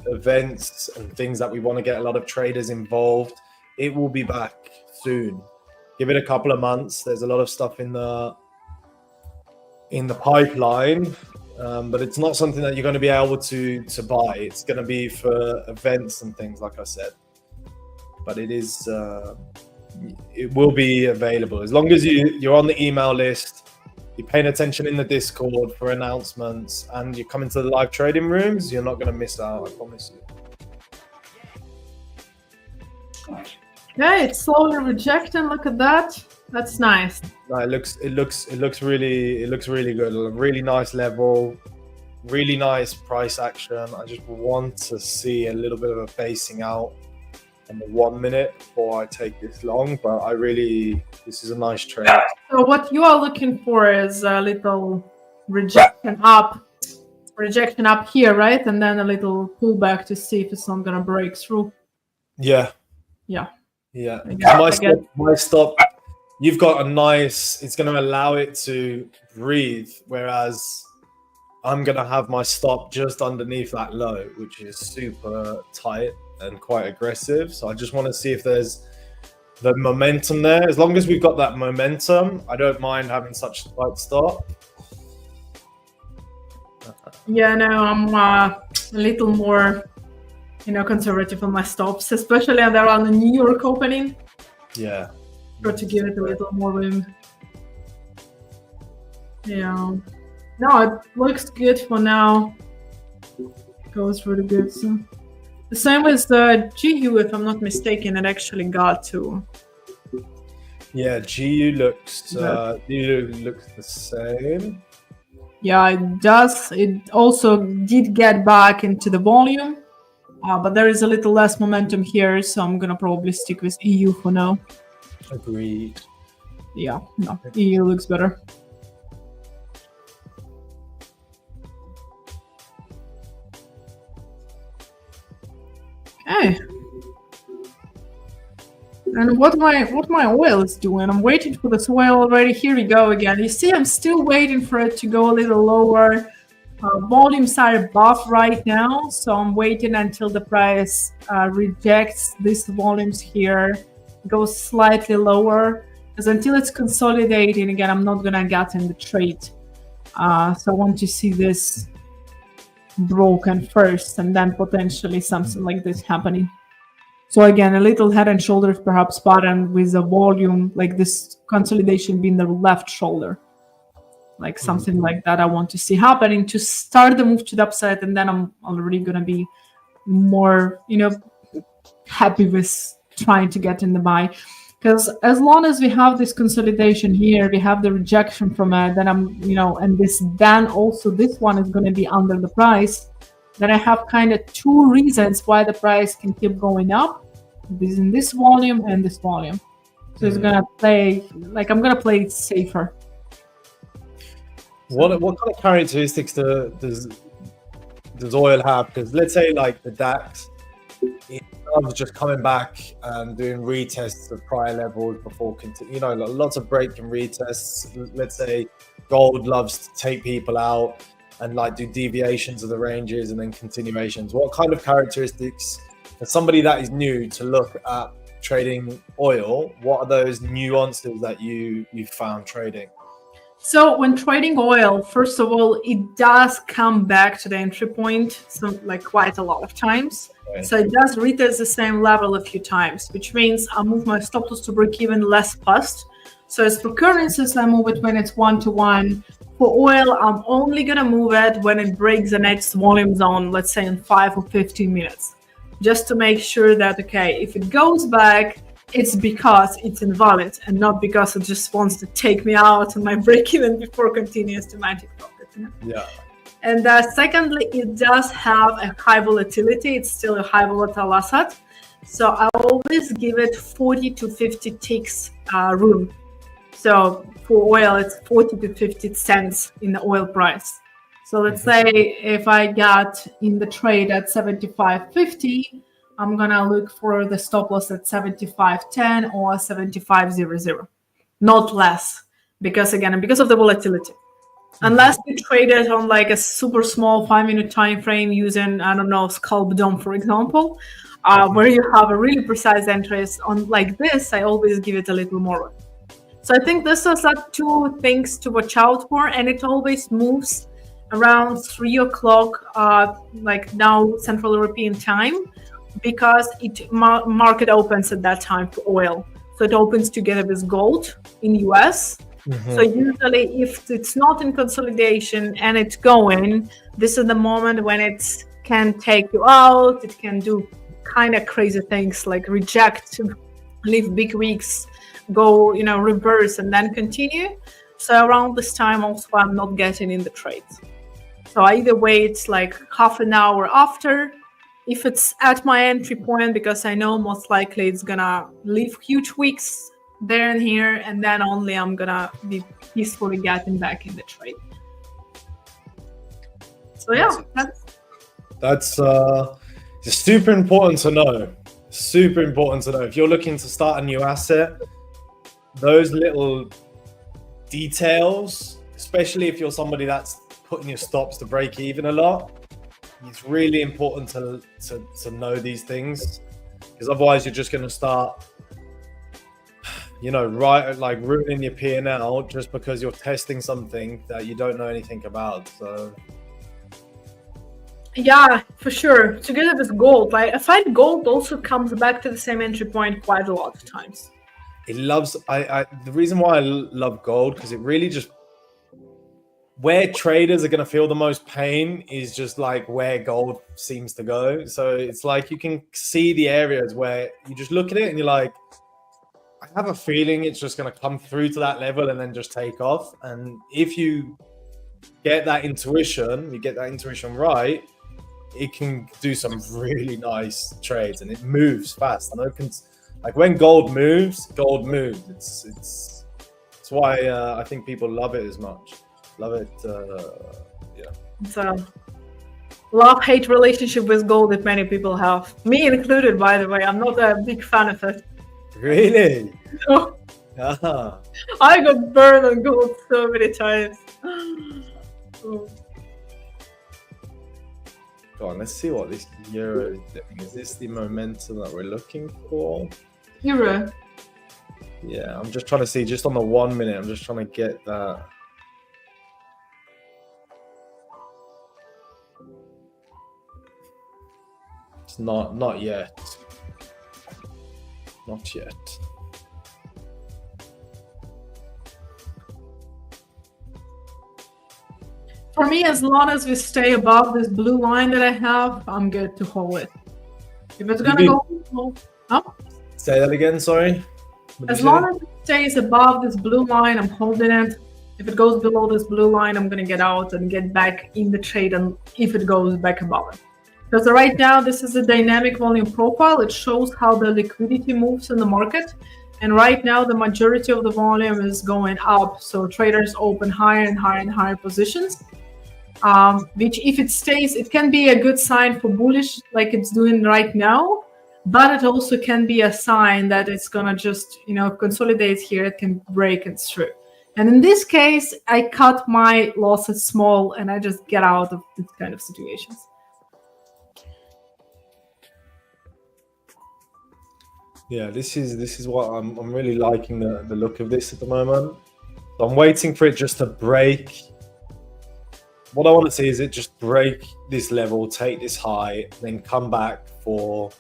events and things that we want to get a lot of traders involved. It will be back soon. Give it a couple of months. There's a lot of stuff in the pipeline, but it's not something that you're going to be able to buy. It's going to be for events and things, like I said. But it is. It will be available as long as you're on the email list. You're paying attention in the Discord for announcements, and you're coming to the live trading rooms. You're not going to miss out. I promise you. Yeah, it's slowly rejecting. Look at that. That's nice. No, it looks really good. A really nice level, really nice price action. I just want to see a little bit of a basing out on the 1 minute before I take this long. But this is a nice trade. So what you are looking for is a little rejection up here, right? And then a little pullback to see if it's not gonna break through. Yeah. My stop, you've got a nice. It's going to allow it to breathe, whereas I'm going to have my stop just underneath that low, which is super tight and quite aggressive. So I just want to see if there's the momentum there. As long as we've got that momentum, I don't mind having such a tight stop. Yeah, no, I'm a little more, conservative on my stops, especially around the New York opening. Yeah. Try to give it a little more room. Yeah. No, it looks good for now. Goes really good. So. The same as the GU, if I'm not mistaken, it actually got to. Yeah, GU looks the same. Yeah, it does. It also did get back into the volume, but there is a little less momentum here, so I'm gonna probably stick with EU for now. Agreed. Yeah, no, EU looks better. Okay. And what my oil is doing, I'm waiting for this oil already. Here we go again. You see, I'm still waiting for it to go a little lower. Volumes are above right now, so I'm waiting until the price rejects these volumes here, goes slightly lower, because until it's consolidating again, I'm not gonna get in the trade. So I want to see this broken first, and then potentially something like this happening. So again, a little head and shoulders perhaps pattern with a volume like this consolidation being the left shoulder. Like something like that I want to see happening to start the move to the upside, and then I'm already gonna be more, happy with trying to get in the buy. Because as long as we have this consolidation here, we have the rejection from it, then then also this one is gonna be under the price. Then I have kind of two reasons why the price can keep going up. This in this volume and this volume. So it's gonna play, like I'm gonna play it safer. What kind of characteristics does oil have? Because let's say like the DAX, it loves just coming back and doing retests of prior levels before lots of break and retests. Let's say gold loves to take people out and like do deviations of the ranges and then continuations. What kind of characteristics, as somebody that is new to look at trading oil, what are those nuances that you found trading? So when trading oil, first of all, it does come back to the entry point, quite a lot of times. Okay. So it does retest the same level a few times, which means I'll move my stop loss to break even less fast. So as for currencies, I move it when it's 1-to-1. For oil, I'm only gonna move it when it breaks the next volume zone, let's say in 5 or 15 minutes, just to make sure that, okay, if it goes back, it's because it's invalid and not because it just wants to take me out on my break even before continues to magic profit. Yeah. And secondly, it does have a high volatility. It's still a high volatile asset. So I always give it 40 to 50 ticks room. So for oil, it's 40 to 50 cents in the oil price. So let's say if I got in the trade at 75.50, I'm gonna look for the stop loss at 75.10 or 75.00, not less, because of the volatility. Unless you trade it on like a super small 5-minute time frame using, scalp dome, for example, where you have a really precise entries on like this, I always give it a little more. So I think this is two things to watch out for, and it always moves around 3 o'clock, like now Central European time, because market opens at that time for oil. So it opens together with gold in US. So usually if it's not in consolidation and it's going, this is the moment when it can take you out. It can do kind of crazy things like reject, leave big weeks, go, reverse and then continue. So around this time also I'm not getting in the trades. So I either wait like half an hour after, if it's at my entry point, because I know most likely it's gonna leave huge weeks there and here, and then only I'm gonna be peacefully getting back in the trade. So yeah, that's super important to know. Super important to know. If you're looking to start a new asset, those little details, especially if you're somebody that's putting your stops to break even a lot, it's really important to know these things, because otherwise you're just going to start, ruining your P&L just because you're testing something that you don't know anything about. So yeah, for sure. Together with gold, I find gold also comes back to the same entry point quite a lot of times. It loves. The reason why I love gold, because it really just, where traders are going to feel the most pain is just like where gold seems to go. So it's like you can see the areas where you just look at it and you're like, I have a feeling it's just going to come through to that level and then just take off. And if you get that intuition, right, it can do some really nice trades, and it moves fast and opens. Like when gold moves. It's why I think people love it as much. Love it. Yeah. It's a love-hate relationship with gold that many people have. Me included, by the way. I'm not a big fan of it. Really? No. Ah. I got burned on gold so many times. Go on, let's see what this euro is doing. Is this the momentum that we're looking for? Euro. Yeah, I'm just trying to see, just on the 1 minute, I'm just trying to get that. It's not yet. Not yet. For me, as long as we stay above this blue line that I have, I'm good to hold it. If it's gonna go, oh, say that again. Sorry. As long as it stays above this blue line, I'm holding it. If it goes below this blue line, I'm gonna get out and get back in the trade. And if it goes back above it, because right now this is a dynamic volume profile. It shows how the liquidity moves in the market. And right now, the majority of the volume is going up. So traders open higher and higher and higher positions. Which if it stays, it can be a good sign for bullish like it's doing right now, but it also can be a sign that it's gonna just, consolidate here, it can break and through. And in this case, I cut my losses small and I just get out of this kind of situations. Yeah, this is what I'm really liking the look of this at the moment. So I'm waiting for it just to break. What I want to see is it just break this level, take this high, then come back for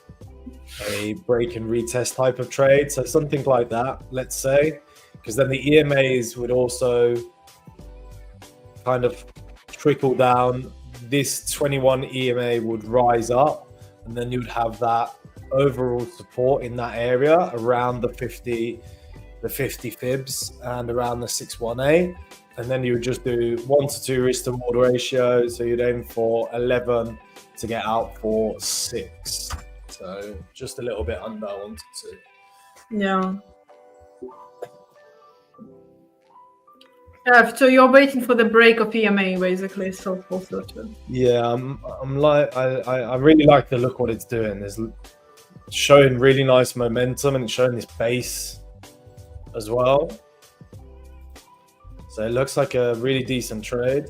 a break and retest type of trade. So something like that, let's say, because then the EMAs would also kind of trickle down. This 21 EMA would rise up, and then you'd have that overall support in that area around the 50 fibs and around the 618. And then you would just do 1 to 2 risk to reward ratio. So you'd aim for 11 to get out for 6. So just a little bit under 1 to 2. Yeah. So you're waiting for the break of EMA, basically. So also too. Yeah, I'm like I really like the look what it's doing. It's showing really nice momentum and it's showing this base as well. So it looks like a really decent trade.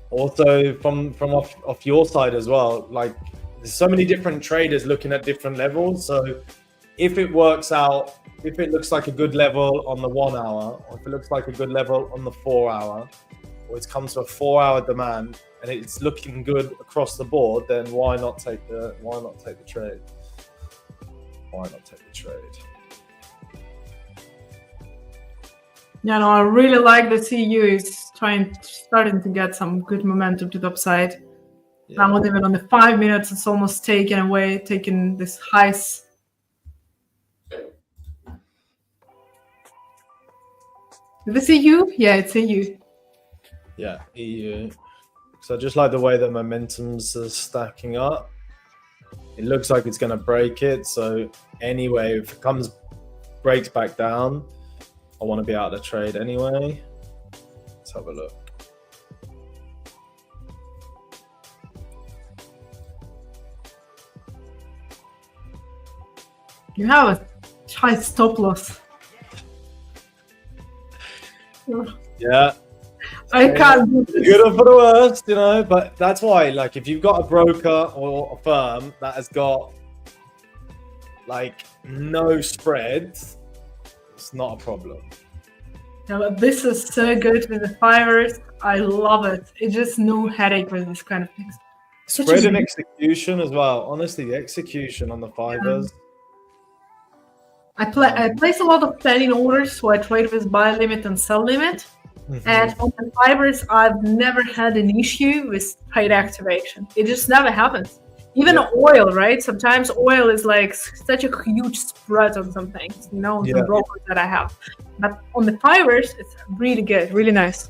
Also from off your side as well, like there's so many different traders looking at different levels. So if it works out, if it looks like a good level on the 1 hour, or if it looks like a good level on the 4 hour, or it's come to a 4 hour demand and it's looking good across the board, then why not take the trade? Why not take the trade? Yeah, no, I really like the CU is starting to get some good momentum to the upside. Yeah. Not even on the 5 minutes, it's almost taking this highs. The CU? Yeah, it's EU. Yeah, EU. So I just like the way that momentum's stacking up. It looks like it's going to break it. So anyway, if it breaks back down, I want to be out of the trade anyway. Let's have a look. You have a high stop loss. Yeah. I can't do this. Good or for the worst, but that's why, like, if you've got a broker or a firm that has got, like, no spread, it's not a problem. Yeah, but this is so good with the 5ers. I love it. It's just no headache with this kind of things. Spread and execution as well. Honestly, the execution on the 5ers. I place a lot of planning orders, so I trade with buy limit and sell limit. Mm-hmm. And on the 5ers, I've never had an issue with trade activation. It just never happens. Even oil, right? Sometimes oil is like such a huge spread on some things, the brokers that I have. But on the 5ers, it's really good, really nice.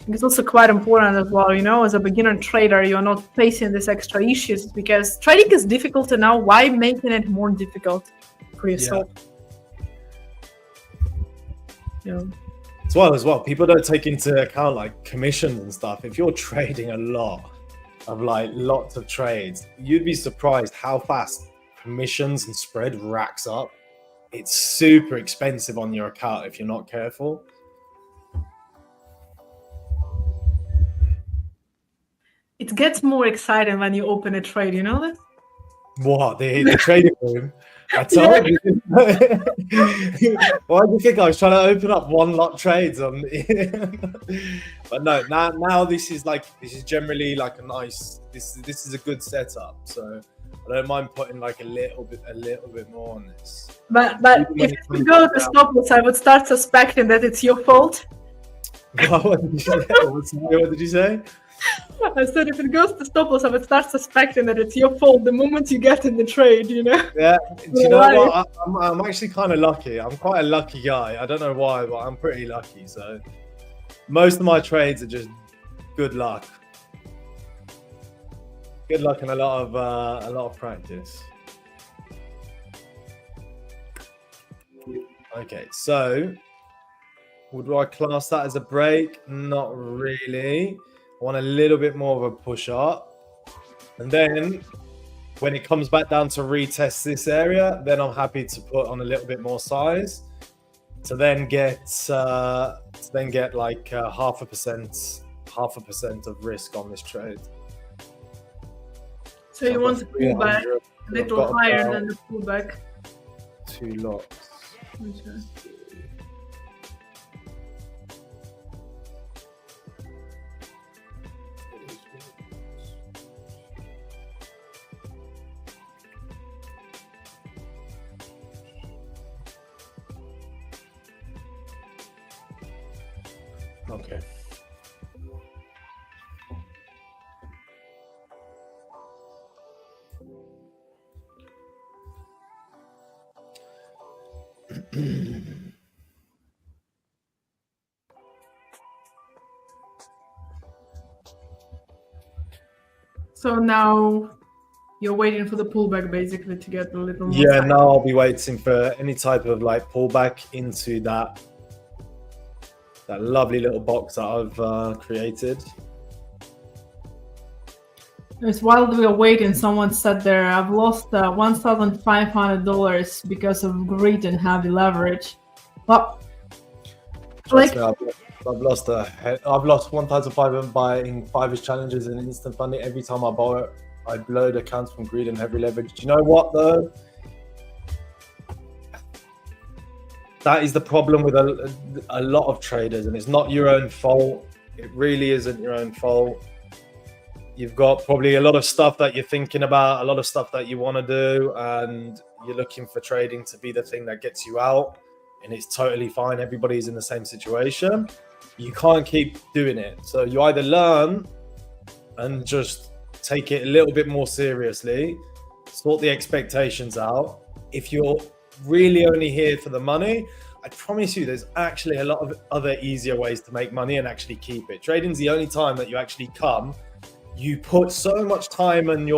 It's also quite important as well, as a beginner trader, you're not facing these extra issues because trading is difficult now. Why making it more difficult for yourself? Yeah. As well, people don't take into account like commissions and stuff. If you're trading a lot of lots of trades, you'd be surprised how fast commissions and spread racks up. It's super expensive on your account if you're not careful. it gets more exciting when you open a trade. You know that? What, the trading room? I told you. Why do you think I was trying to open up one lot trades on? But no, now this is generally like a nice. This is a good setup. So I don't mind putting like a little bit more on this. But if you go to stop loss, I would start suspecting that it's your fault. What did you say? I said if it goes to stop loss, I would start suspecting that it's your fault the moment you get in the trade, you know? Yeah, do you know what? I'm actually kind of lucky. I'm quite a lucky guy. I don't know why, but I'm pretty lucky. So most of my trades are just good luck. Good luck and a lot of practice. Okay, so would I class that as a break? Not really. I want a little bit more of a push up. And then when it comes back down to retest this area, then I'm happy to put on a little bit more size to then get like 0.5% of risk on this trade. So you want to pull back a little higher than the pullback? 2 lots. Okay. Okay. So now you're waiting for the pullback basically to get a little more. Yeah, now I'll be waiting for any type of like pullback into that lovely little box that I've created. It's while we were waiting, someone said there, I've lost $1,500 because of greed and heavy leverage. Well, like, I've lost 1,500 buying 5-ish challenges and instant funding. Every time I buy it, I blow accounts from greed and heavy leverage. Do you know what though? That is the problem with a lot of traders, and it's not your own fault. It really isn't your own fault. You've got probably a lot of stuff that you're thinking about, a lot of stuff that you want to do, and you're looking for trading to be the thing that gets you out, and it's totally fine. Everybody's in the same situation. You can't keep doing it. So you either learn and just take it a little bit more seriously, sort the expectations out. If you're really only here for the money, I promise you there's actually a lot of other easier ways to make money and actually keep it. Trading's the only time that you actually come. You put so much time and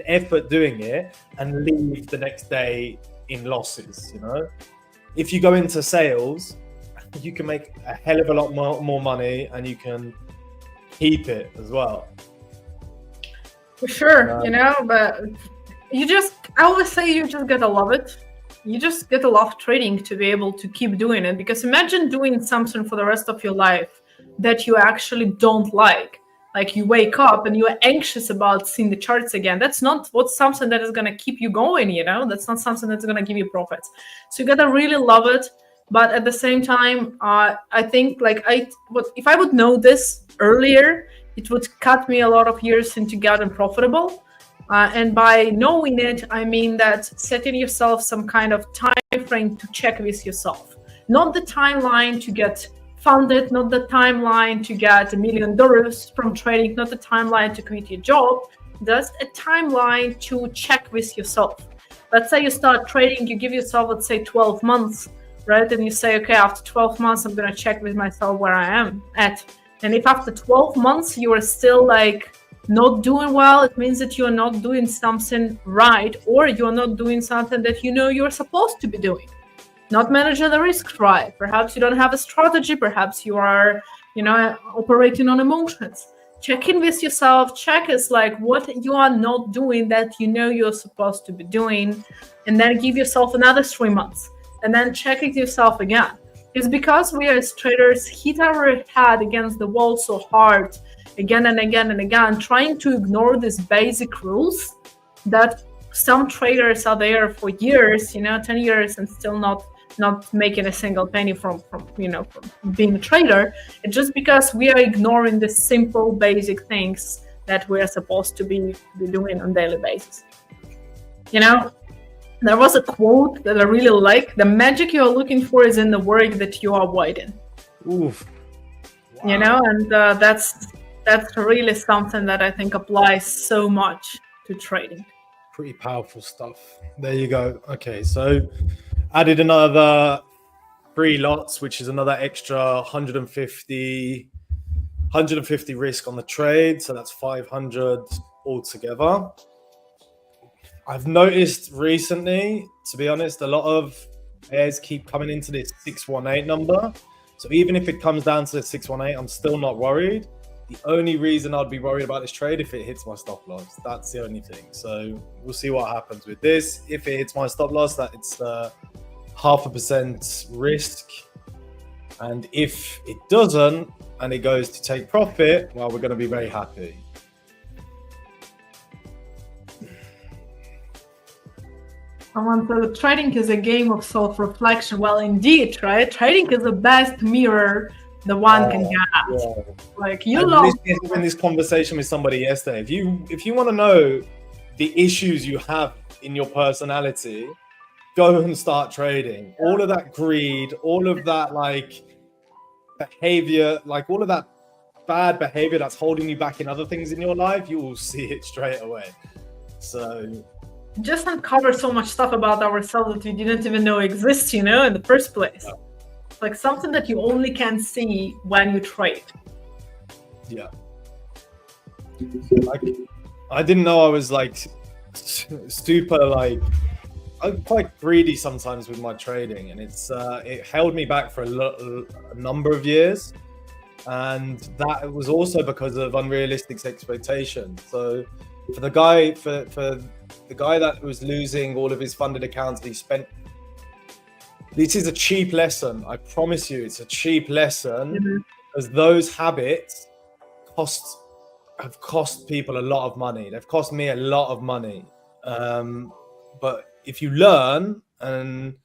effort doing it and leave the next day in losses, you know? If you go into sales, you can make a hell of a lot more money and you can keep it as well. For sure, you know, but I always say you just gotta love it. You just gotta love trading to be able to keep doing it, because imagine doing something for the rest of your life that you actually don't like. Like you wake up and you're anxious about seeing the charts again. That's not something that is gonna keep you going, you know? That's not something that's gonna give you profits. So you gotta really love it. But at the same time, I think if I would know this earlier, it would cut me a lot of years into getting profitable. And by knowing it, I mean that setting yourself some kind of time frame to check with yourself. Not the timeline to get funded, not the timeline to get $1 million from trading, not the timeline to quit your job, just a timeline to check with yourself. Let's say you start trading, you give yourself, let's say 12 months, right? And you say, okay, after 12 months, I'm going to check with myself where I am at. And if after 12 months, you are still like not doing well, it means that you're not doing something right, or you're not doing something that you know you're supposed to be doing. Not managing the risk right. Perhaps you don't have a strategy. Perhaps you are, operating on emotions. Check in with yourself. Check is like what you are not doing that you know you're supposed to be doing, and then give yourself another 3 months, and then check it yourself again. It's because we as traders hit our head against the wall so hard again and again and again, trying to ignore these basic rules that some traders are there for years, 10 years, and still not making a single penny from being a trader. It's just because we are ignoring the simple basic things that we're supposed to be doing on a daily basis. There was a quote that I really like: the magic you're looking for is in the work that you are avoiding. Oof. Wow. And that's really something that I think applies so much to trading. Pretty powerful stuff. There you go. Okay, so added another 3 lots, which is another extra 150 risk on the trade. So that's 500 altogether. I've noticed recently, to be honest, a lot of pairs keep coming into this 618 number. So even if it comes down to the 618, I'm still not worried. The only reason I'd be worried about this trade if it hits my stop loss. That's the only thing. So we'll see what happens with this. If it hits my stop loss, that it's 0.5% risk. And if it doesn't and it goes to take profit, well, we're going to be very happy. So trading is a game of self-reflection. Well, indeed, right? Trading is the best mirror the one can get. Yeah. Like in this conversation with somebody yesterday, if you want to know the issues you have in your personality, go and start trading. All of that greed, all of that behavior, all of that bad behavior that's holding you back in other things in your life, you will see it straight away. So just uncover so much stuff about ourselves that we didn't even know exists, in the first place. Yeah. Like something that you only can see when you trade. Yeah. I didn't know I was super I'm quite greedy sometimes with my trading, and it held me back for a number of years, and that was also because of unrealistic expectations. So for the guy that was losing all of his funded accounts, this is a cheap lesson. I promise you, it's a cheap lesson, because those habits have cost people a lot of money. They've cost me a lot of money. But if you learn, and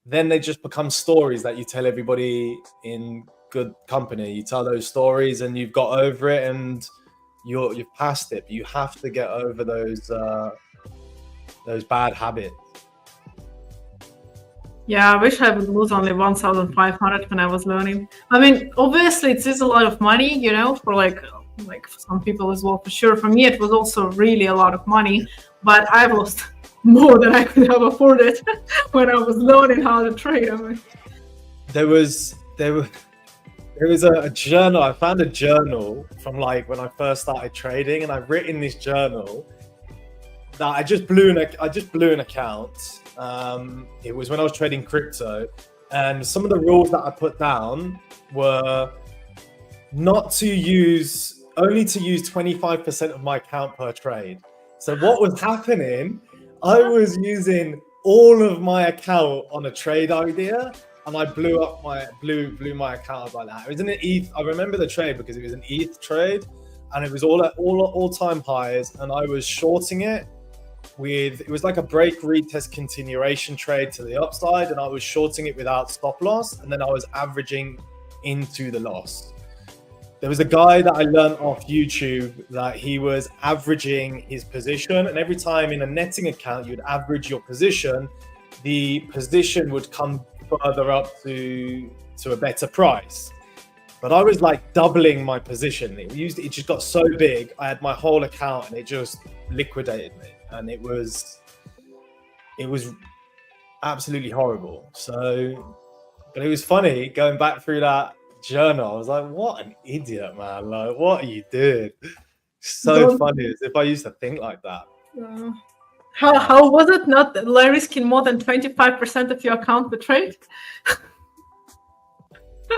then they just become stories that you tell everybody in good company. You tell those stories, and you've got over it, and you've passed it. But you have to get over those bad habits. Yeah, I wish I would lose only 1,500 when I was learning. I mean, obviously it is a lot of money, for like for some people as well, for sure. For me, it was also really a lot of money, but I've lost more than I could have afforded when I was learning how to trade. I mean, there was a journal. I found a journal from when I first started trading, and I've written this journal that I just blew an account. It was when I was trading crypto, and some of the rules that I put down were only to use 25% of my account per trade. So what was happening, I was using all of my account on a trade idea, and I blew my account up like that. It was an ETH. I remember the trade because it was an ETH trade, and it was all at all-time highs, and I was shorting it. It was like a break retest continuation trade to the upside, and I was shorting it without stop loss, and then I was averaging into the loss. There was a guy that I learned off YouTube that he was averaging his position, and every time in a netting account you'd average your position, the position would come further up to a better price. But I was doubling my position. It just got so big. I had my whole account, and it just liquidated me. And it was absolutely horrible. But it was funny going back through that journal. I was like, what an idiot, man. What are you doing? So funny, as if I used to think like that. How was it not risking more than 25% of your account per trade?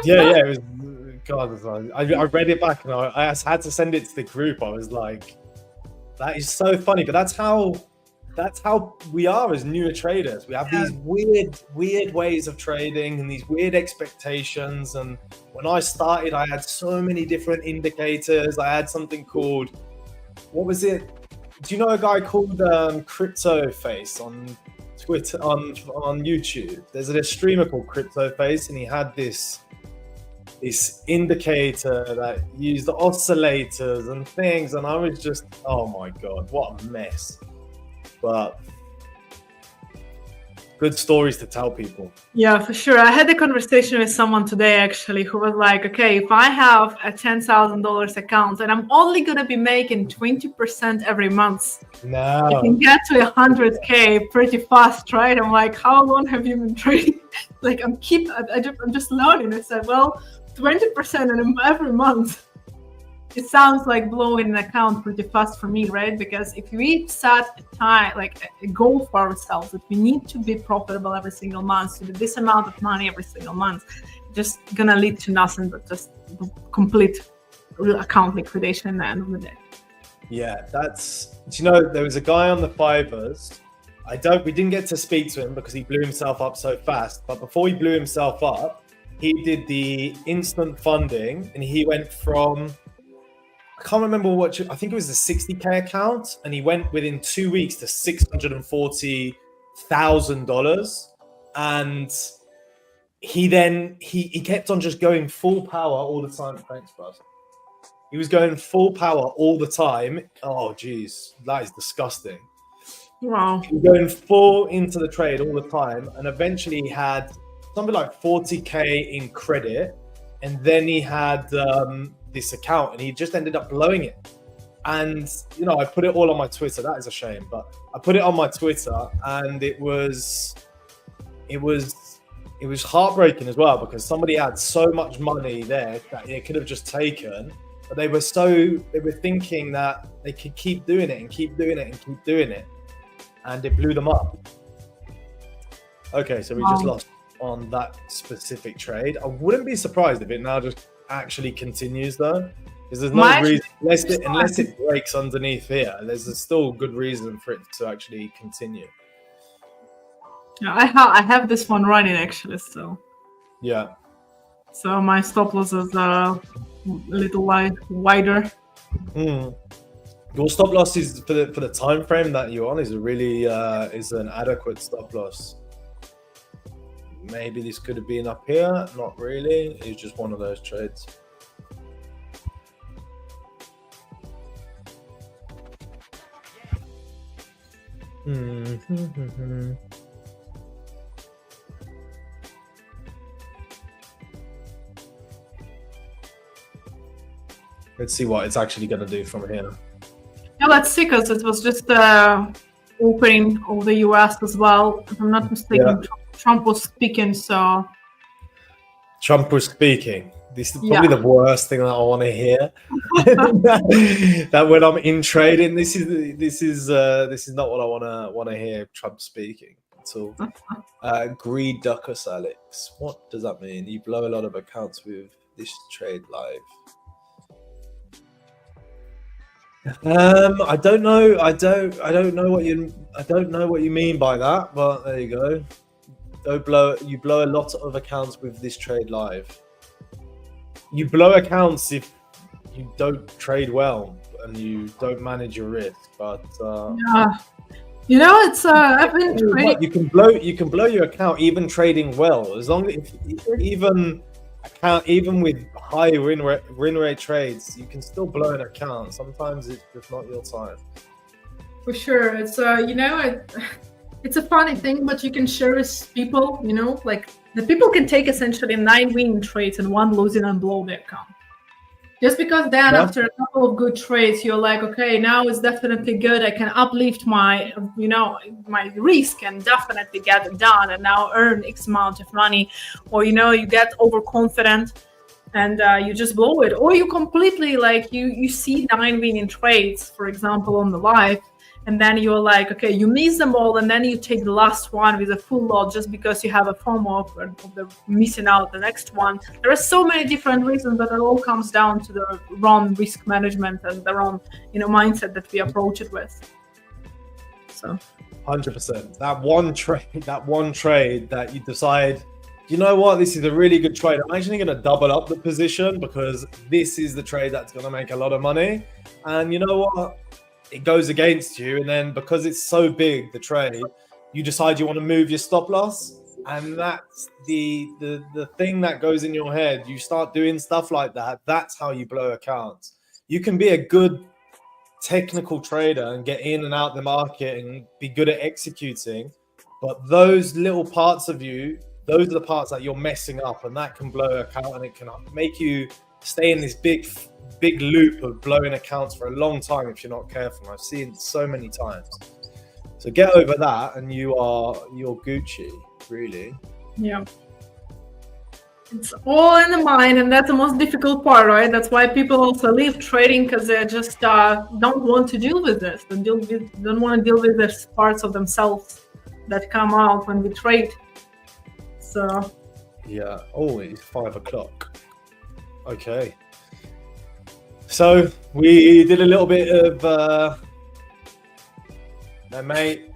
Yeah, it was. God, I read it back, and I had to send it to the group. I was like, that is so funny. But that's that's how we are as newer traders. We have these weird ways of trading and these weird expectations. And when I started, I had so many different indicators. I had something called, what was it? Do you know a guy called Crypto Face on Twitter, on YouTube? There's a streamer called Crypto Face, and he had this indicator that used the oscillators and things, and I was just, oh my god, what a mess. But good stories to tell people. Yeah, for sure. I had a conversation with someone today actually who was like, okay, if I have a $10,000 account and I'm only going to be making 20% every month, I can get to 100K pretty fast, right? I'm like, how long have you been trading? Like, I'm just learning. I said, well, 20% every month. It sounds like blowing an account pretty fast for me, right? Because if we set a time, like a goal for ourselves, that we need to be profitable every single month, to do this amount of money every single month, just gonna lead to nothing but just complete account liquidation at the end of the day. Yeah, there was a guy on the 5ers. We didn't get to speak to him because he blew himself up so fast. But before he blew himself up, he did the instant funding, and he went from, I can't remember I think it was a 60K account, and he went within 2 weeks to $640,000. And he kept on just going full power all the time. Thanks, bud. He was going full power all the time. Oh, geez, that is disgusting. Wow. He was going full into the trade all the time, and eventually he had something like 40K in credit, and then he had this account, and he just ended up blowing it. And I put it all on my Twitter. That is a shame, but I put it on my Twitter, and it was heartbreaking as well, because somebody had so much money there that it could have just taken, but they were thinking that they could keep doing it and keep doing it and keep doing it, and it blew them up. Okay, so we just lost on that specific trade. I wouldn't be surprised if it now just actually continues though, because there's no reason, unless it breaks underneath here, there's still good reason for it to actually continue. Yeah, I have this one running actually, so yeah. So my stop losses are a little wider. Your stop loss is for the time frame that you're on is is an adequate stop loss. Maybe this could have been up here. Not really. It's just one of those trades. Let's see what it's actually going to do from here. Yeah, let's see, because it was just opening of the US as well. If I'm not mistaken, Trump was speaking, so... Trump was speaking. This is probably the worst thing that I want to hear. That when I'm in trading, this is not what I want to hear. Trump speaking at all. Greed Duckus Alex. What does that mean? You blow a lot of accounts with this trade live. I don't know. I don't know what you mean by that. But there you go. You blow a lot of accounts with this trade live. You blow accounts if you don't trade well and you don't manage your risk. But it's I've been trading. You can blow your account even trading well, as long as even with high win rate trades, you can still blow an account. Sometimes it's just not your time. For sure, it's it's a funny thing, but you can share with people, like the people can take essentially 9 winning trades and 1 losing and blow their account. Just because then after a couple of good trades, you're like, okay, now it's definitely good. I can uplift my, my risk and definitely get it done and now earn X amount of money. Or, you get overconfident and you just blow it. Or you completely you see 9 winning trades, for example, on the live. And then you're like, okay, you miss them all, and then you take the last one with a full lot just because you have a FOMO of the missing out the next one. There are so many different reasons, but it all comes down to the wrong risk management and the wrong, mindset that we approach it with. So 100%. That one trade that you decide, you know what, this is a really good trade. I'm actually going to double up the position because this is the trade that's going to make a lot of money. And you know what? It goes against you. And then because it's so big, the trade, you decide you want to move your stop loss. And that's the thing that goes in your head. You start doing stuff like that. That's how you blow accounts. You can be a good technical trader and get in and out the market and be good at executing. But those little parts of you, those are the parts that you're messing up, and that can blow account, and it can make you stay in this big loop of blowing accounts for a long time if you're not careful. I've seen it so many times. So get over that and you're Gucci, really. Yeah. It's all in the mind, and that's the most difficult part, right? That's why people also leave trading, because they just don't want to deal with this. They don't want to deal with the parts of themselves that come out when we trade. So yeah. Oh, it's 5 o'clock. Okay. So we did a little bit of mate,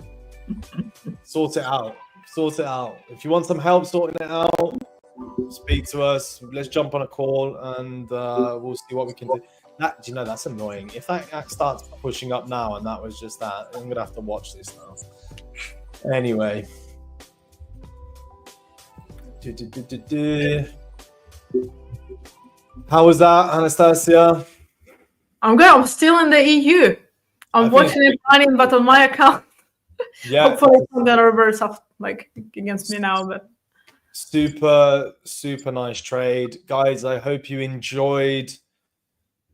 sort it out. If you want some help sorting it out, speak to us. Let's jump on a call and we'll see what we can do. That, you know, that's annoying. If that starts pushing up now and that was just that, I'm gonna have to watch this now. Anyway. How was that, Anastasiia? I'm good. I'm still in the EU. I'm watching it running, but on my account. Yeah. Hopefully it's not gonna reverse up like against me now, but super nice trade, guys. I hope you enjoyed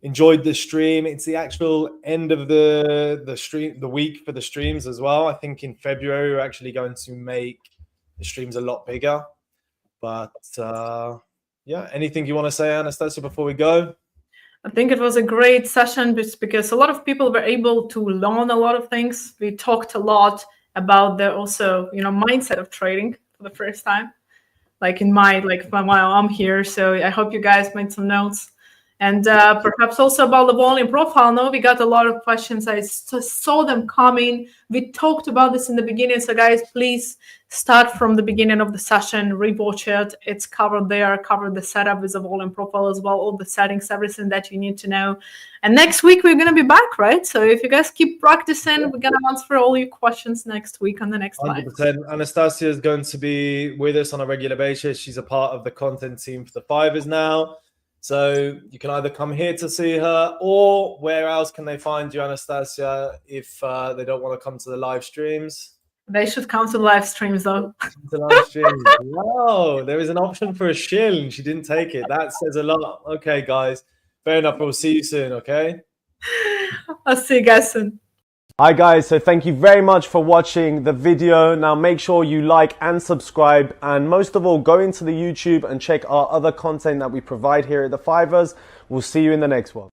the stream. It's the actual end of the week for the streams as well. I think in February we're actually going to make the streams a lot bigger. But yeah, anything you want to say, Anastasiia, before we go? I think it was a great session because a lot of people were able to learn a lot of things. We talked a lot about the also, you know, mindset of trading for the first time, like while I'm here. So I hope you guys made some notes. And perhaps also about the volume profile. No, we got a lot of questions. I saw them coming. We talked about this in the beginning. So guys, please start from the beginning of the session, rewatch it. It's covered there, covered the setup with the volume profile as well, all the settings, everything that you need to know. And next week, we're going to be back, right? So if you guys keep practicing, we're going to answer all your questions next week on the next live. 100%. Anastasiia is going to be with us on a regular basis. She's a part of the content team for the 5ers now. So you can either come here to see her, or where else can they find you, Anastasiia, if they don't want to come to the live streams? They should come to the live streams, though. To live streams. Wow, there is an option for a shill and she didn't take it. That says a lot. Okay, guys. Fair enough. We'll see you soon, okay? I'll see you guys soon. Hi guys, so thank you very much for watching the video. Now make sure you like and subscribe, and most of all go into the YouTube and check our other content that we provide here at the 5ers. We'll see you in the next one.